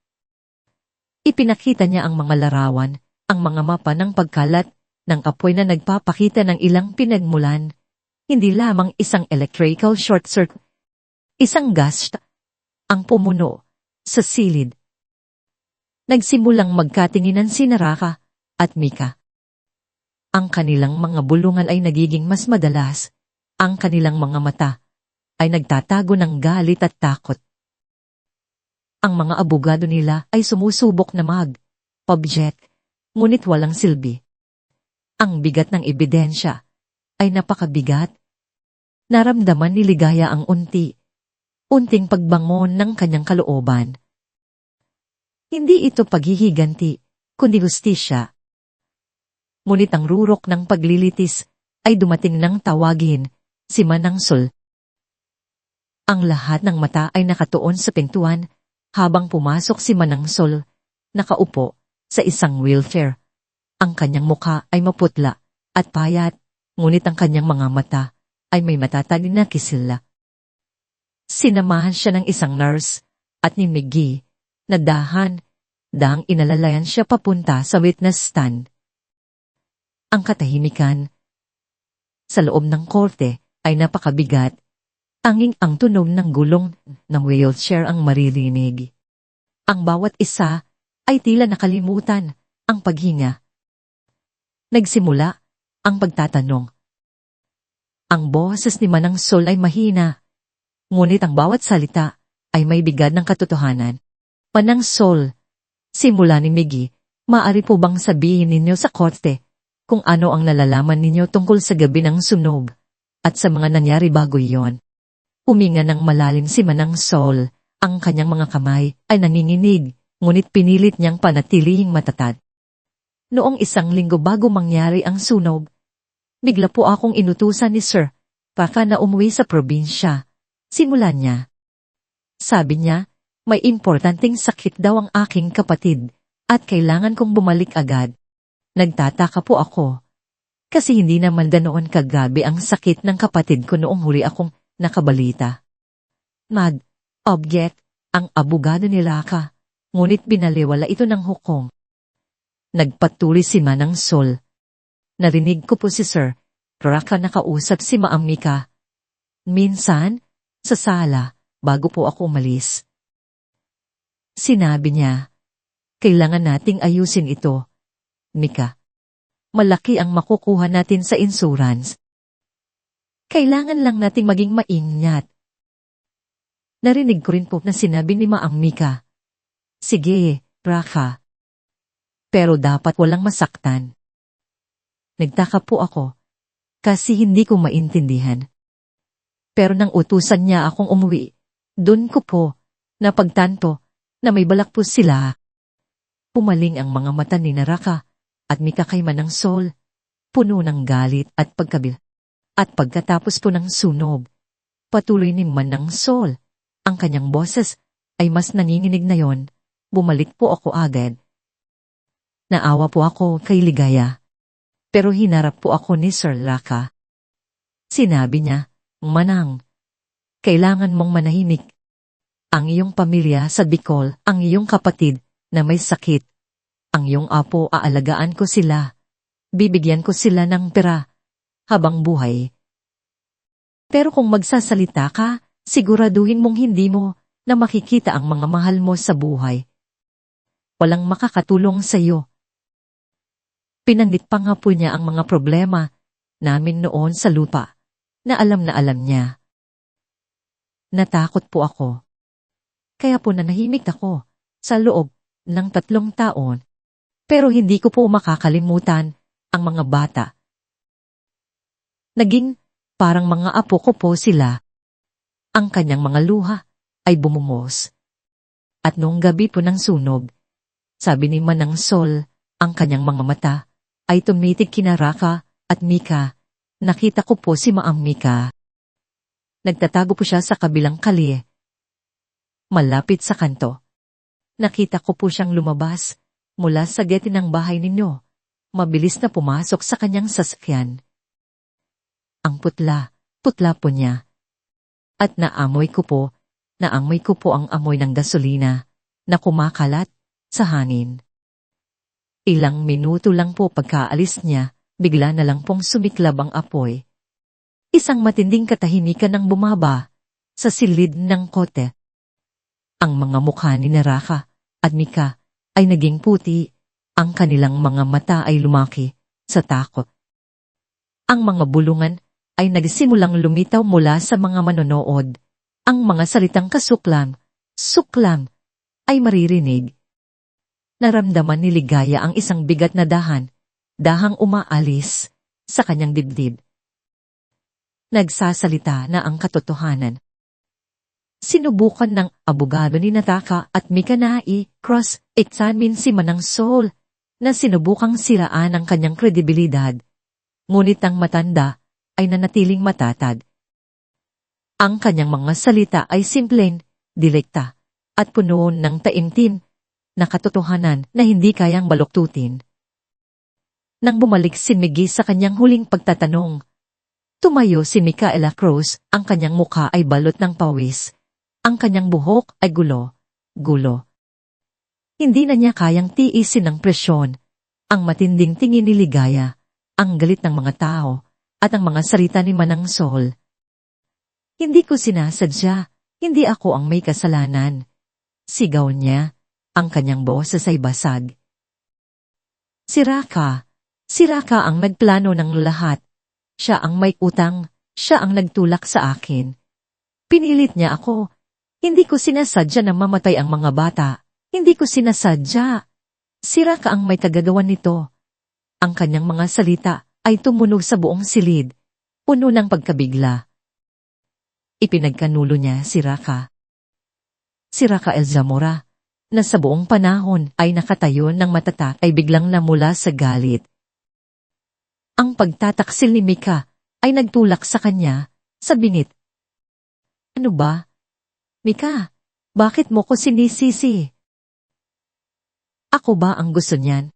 Ipinakita niya ang mga larawan, ang mga mapa ng pagkalat ng apoy na nagpapakita ng ilang pinagmulan, hindi lamang isang electrical short circuit, isang gas, ang pumuno sa silid. Nagsimulang magkatinginan sina Rafa at Mika. Ang kanilang mga bulungan ay nagiging mas madalas. Ang kanilang mga mata ay nagtatago ng galit at takot. Ang mga abogado nila ay sumusubok na mag-object, ngunit walang silbi. Ang bigat ng ebidensya ay napakabigat. Naramdaman ni Ligaya ang unting pagbangon ng kanyang kalooban. Hindi ito paghihiganti, kundi hustisya. Ngunit ang rurok ng paglilitis ay dumating nang tawagin si Manang Sol. Ang lahat ng mata ay nakatuon sa pintuan habang pumasok si Manang Sol, nakaupo sa isang wheelchair. Ang kanyang mukha ay maputla at payat, ngunit ang kanyang mga mata ay may matatag na kisila. Sinamahan siya ng isang nurse at ni Miggy na dahang inalalayan siya papunta sa witness stand. Ang katahimikan sa loob ng korte ay napakabigat. Tanging ang tunog ng gulong ng wheelchair ang maririnig. Ang bawat isa ay tila nakalimutan ang paghinga. Nagsimula ang pagtatanong. Ang boses ni Manang Sol ay mahina, ngunit ang bawat salita ay may bigat ng katotohanan. Manang Sol, simula ni Miggy, maaari po bang sabihin ninyo sa korte kung ano ang nalalaman ninyo tungkol sa gabi ng sunog at sa mga nangyari bago iyon? Huminga ng malalim si Manang Sol, ang kanyang mga kamay ay nanginginig, ngunit pinilit niyang panatilihing matatag. Noong 1 linggo bago mangyari ang sunog, bigla po akong inutusan ni Sir Paka na umuwi sa probinsya. Simulan niya. Sabi niya, may importanteng sakit daw ang aking kapatid at kailangan kong bumalik agad. Nagtataka po ako. Kasi hindi naman ganoon kagabi ang sakit ng kapatid ko noong huli akong nakabalita. Object ang abogado ni Raka, ngunit binaliwala ito ng hukom. Nagpatuloy si Manang Sol. Narinig ko po si Sir Raka nakausap si Maang Mika. Minsan, sa sala, bago po ako umalis. Sinabi niya, kailangan nating ayusin ito. Mika, malaki ang makukuha natin sa insurance. Kailangan lang nating maging maingat. Narinig ko rin po na sinabi ni Maang Mika. Sige, Raka. Pero dapat walang masaktan. Nagtaka po ako, kasi hindi ko maintindihan. Pero nang utusan niya akong umuwi, dun ko po napagtanto na may balak po sila. Pumaling ang mga mata ni Raka at Mika kay Manang Sol, puno ng galit at pagkabil. At pagkatapos po ng sunog, patuloy ni Manang Sol, ang kanyang boses ay mas nanginginig na yon, bumalik po ako agad. Naawa po ako kay Ligaya, pero hinarap po ako ni Sir Raka. Sinabi niya, Manang, kailangan mong manahimik. Ang iyong pamilya sa Bicol, ang iyong kapatid na may sakit. Ang iyong apo, aalagaan ko sila. Bibigyan ko sila ng pera habang buhay. Pero kung magsasalita ka, siguraduhin mong hindi mo na makikita ang mga mahal mo sa buhay. Walang makakatulong sa iyo. Pinanggit pa nga po niya ang mga problema namin noon sa lupa na alam niya. Natakot po ako. Kaya po nanahimik ako sa loob ng 3 taon. Pero hindi ko po makakalimutan ang mga bata. Naging parang mga apo ko po sila. Ang kanyang mga luha ay bumungos. At noong gabi po ng sunog, sabi ni Manang Sol, ang kanyang mga mata ay tumitig kina Raka at Mika. Nakita ko po si Maang Mika. Nagtatago po siya sa kabilang kalye. Malapit sa kanto. Nakita ko po siyang lumabas mula sa gate ng bahay ninyo. Mabilis na pumasok sa kanyang sasakyan. Ang putla po niya. At naamoy ko po ang amoy ng gasolina na kumakalat sa hangin. Ilang minuto lang po pagkaalis niya, bigla na lang pong sumiklab ang apoy. Isang matinding katahimikan ang bumaba sa silid ng kote. Ang mga mukha ni Raka at Mika ay naging puti, ang kanilang mga mata ay lumaki sa takot Ang mga bulungan ay nagsimulang lumitaw mula sa mga manonood. Ang mga salitang kasuklam, suklam, ay maririnig. Naramdaman ni Ligaya ang isang bigat na dahang umaalis sa kanyang dibdib. Nagsasalita na ang katotohanan. Sinubukan ng abogado ni Nataka at Mika na i-cross-examine si Manang Sol na sinubukang siraan ang kanyang kredibilidad, ngunit ang matanda ay nanatiling matatag. Ang kanyang mga salita ay simpleng, direkta, at puno ng taimtim na katotohanan na hindi kayang baluktutin. Nang bumalik si Miggy sa kanyang huling pagtatanong, tumayo si Micaela Cruz, ang kanyang mukha ay balot ng pawis, ang kanyang buhok ay gulo. Hindi na niya kayang tiisin ang presyon, ang matinding tingin ni Ligaya, ang galit ng mga tao, at ang mga salita ni Manang Sol. Hindi ko sinasadya, hindi ako ang may kasalanan. Sigaw niya, ang kanyang boses ay basag. Sira ka ang nagplano ng lahat. Siya ang may utang, siya ang nagtulak sa akin. Pinilit niya ako. Hindi ko sinasadya na mamatay ang mga bata. Hindi ko sinasadya. Sira ka ang may kagagawan nito. Ang kanyang mga salita ay tumunog sa buong silid, puno ng pagkabigla. Ipinagkanulo niya si Raka. Si Raka El Zamora, na sa buong panahon ay nakatayo ng matatak ay biglang namula sa galit. Ang pagtataksil ni Mika ay nagtulak sa kanya, sa bingit. Ano ba? Mika, bakit mo ko sinisisi? Ako ba ang gusto niyan?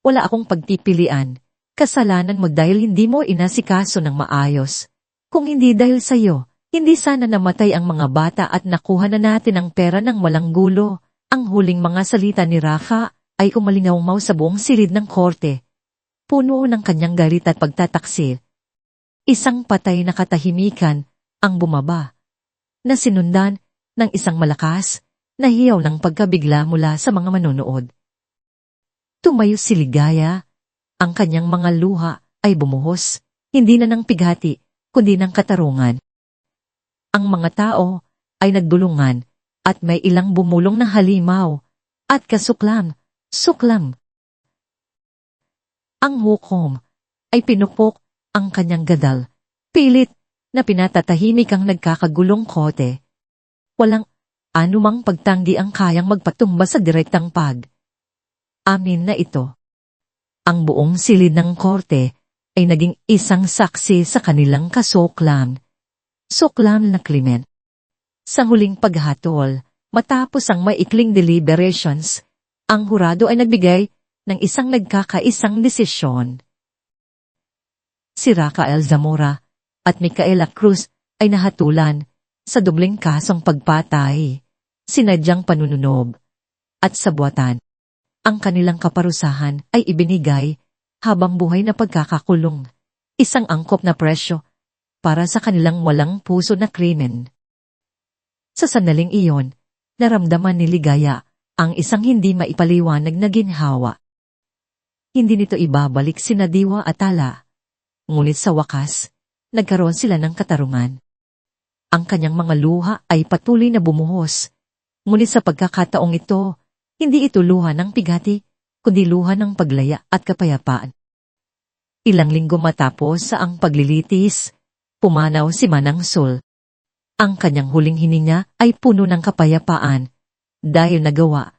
Wala akong pagpipilian. Kasalanan mo dahil hindi mo inasikaso ng maayos. Kung hindi dahil sa'yo, hindi sana namatay ang mga bata at nakuha na natin ang pera ng walang gulo. Ang huling mga salita ni Raka ay umalingaw sa buong silid ng korte. Puno ng kanyang galit at pagtataksil. Isang patay na katahimikan ang bumaba, na sinundan ng isang malakas na hiyaw ng pagkabigla mula sa mga manonood. Tumayo si Ligaya. Ang kanyang mga luha ay bumuhos, hindi na ng pighati, kundi ng katarungan. Ang mga tao ay nagdulungan at may ilang bumulong na halimaw at suklam. Ang hukom ay pinupok ang kanyang gadal, pilit na pinatatahimik ang nagkakagulong kote. Walang anumang pagtanggi ang kayang magpatumba sa direktang pag-amin na ito. Ang buong silid ng korte ay naging isang saksi sa kanilang kasuklam. Suklam na Clement. Sa huling paghatol, matapos ang maikling deliberations, ang hurado ay nagbigay ng isang nagkakaisang desisyon. Si Raka El Zamora at Micaela Cruz ay nahatulan sa dobleng kasong pagpatay, sinadyang panununob, at sabuatan. Ang kanilang kaparusahan ay ibinigay habang buhay na pagkakakulong, isang angkop na presyo para sa kanilang walang puso na krimen. Sa sandaling iyon, naramdaman ni Ligaya ang isang hindi maipaliwanag na ginhawa. Hindi nito ibabalik sina Diwa at Tala, ngunit sa wakas, nagkaroon sila ng katarungan. Ang kanyang mga luha ay patuloy na bumuhos, ngunit sa pagkakataong ito, hindi ito luha ng pighati, kundi luha ng paglaya at kapayapaan. Ilang linggo matapos sa ang paglilitis, pumanaw si Manang Sol. Ang kanyang huling hininga ay puno ng kapayapaan dahil nagawa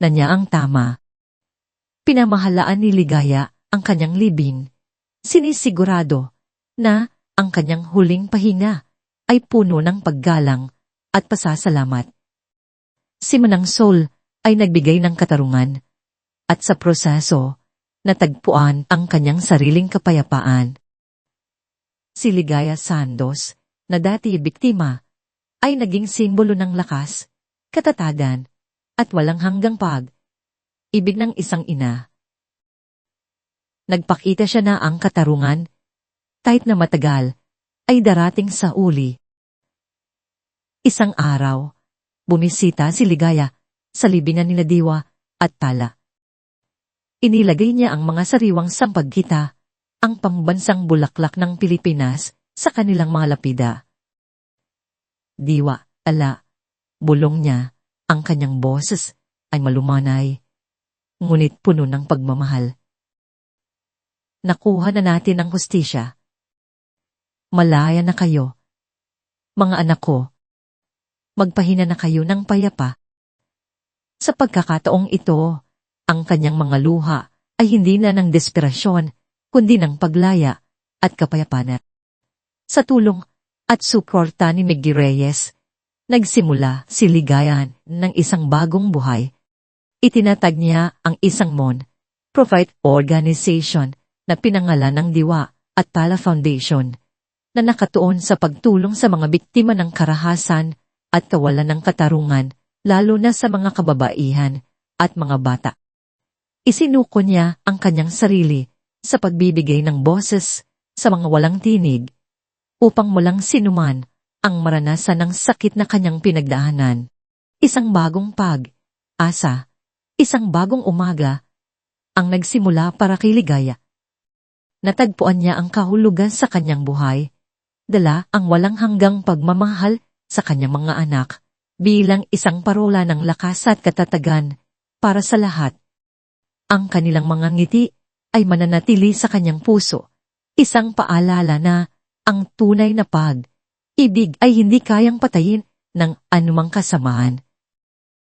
na niya ang tama. Pinamahalaan ni Ligaya ang kanyang libing. Sinisigurado na ang kanyang huling pahinga ay puno ng paggalang at pasasalamat. Si Manang Sol ay nagbigay ng katarungan at sa proseso, natagpuan ang kanyang sariling kapayapaan. Si Ligaya Santos, na dati biktima, ay naging simbolo ng lakas, katatagan, at walang hanggang pag-ibig ng isang ina. Nagpakita siya na ang katarungan, kahit na matagal, ay darating sa uli. Isang araw, bumisita si Ligaya sa libingan ni Diwa at Tala. Inilagay niya ang mga sariwang sampagkita ang pambansang bulaklak ng Pilipinas sa kanilang mga lapida. Diwa, ala, bulong niya, ang kanyang boses ay malumanay, ngunit puno ng pagmamahal. Nakuha na natin ang hustisya. Malaya na kayo. Mga anak ko, magpahinga na kayo ng payapa. Sa pagkakataong ito, ang kanyang mga luha ay hindi na ng desperasyon, kundi ng paglaya at kapayapaan. Sa tulong at suporta ni Miggy Reyes, nagsimula si ligayan ng isang bagong buhay. Itinatag niya ang isang non-profit organization na pinangalan ng Diwa at Pala Foundation, na nakatuon sa pagtulong sa mga biktima ng karahasan at kawalan ng katarungan, lalo na sa mga kababaihan at mga bata. Isinuko niya ang kanyang sarili sa pagbibigay ng boses sa mga walang tinig, upang walang sinuman ang maranasan ng sakit na kanyang pinagdaanan. Isang bagong pag-asa, isang bagong umaga, ang nagsimula para kay Ligaya. Natagpuan niya ang kahulugan sa kanyang buhay, dala ang walang hanggang pagmamahal sa kanyang mga anak, bilang isang parola ng lakas at katatagan para sa lahat. Ang kanilang mga ngiti ay mananatili sa kanyang puso, isang paalala na ang tunay na pag-ibig ay hindi kayang patayin ng anumang kasamaan.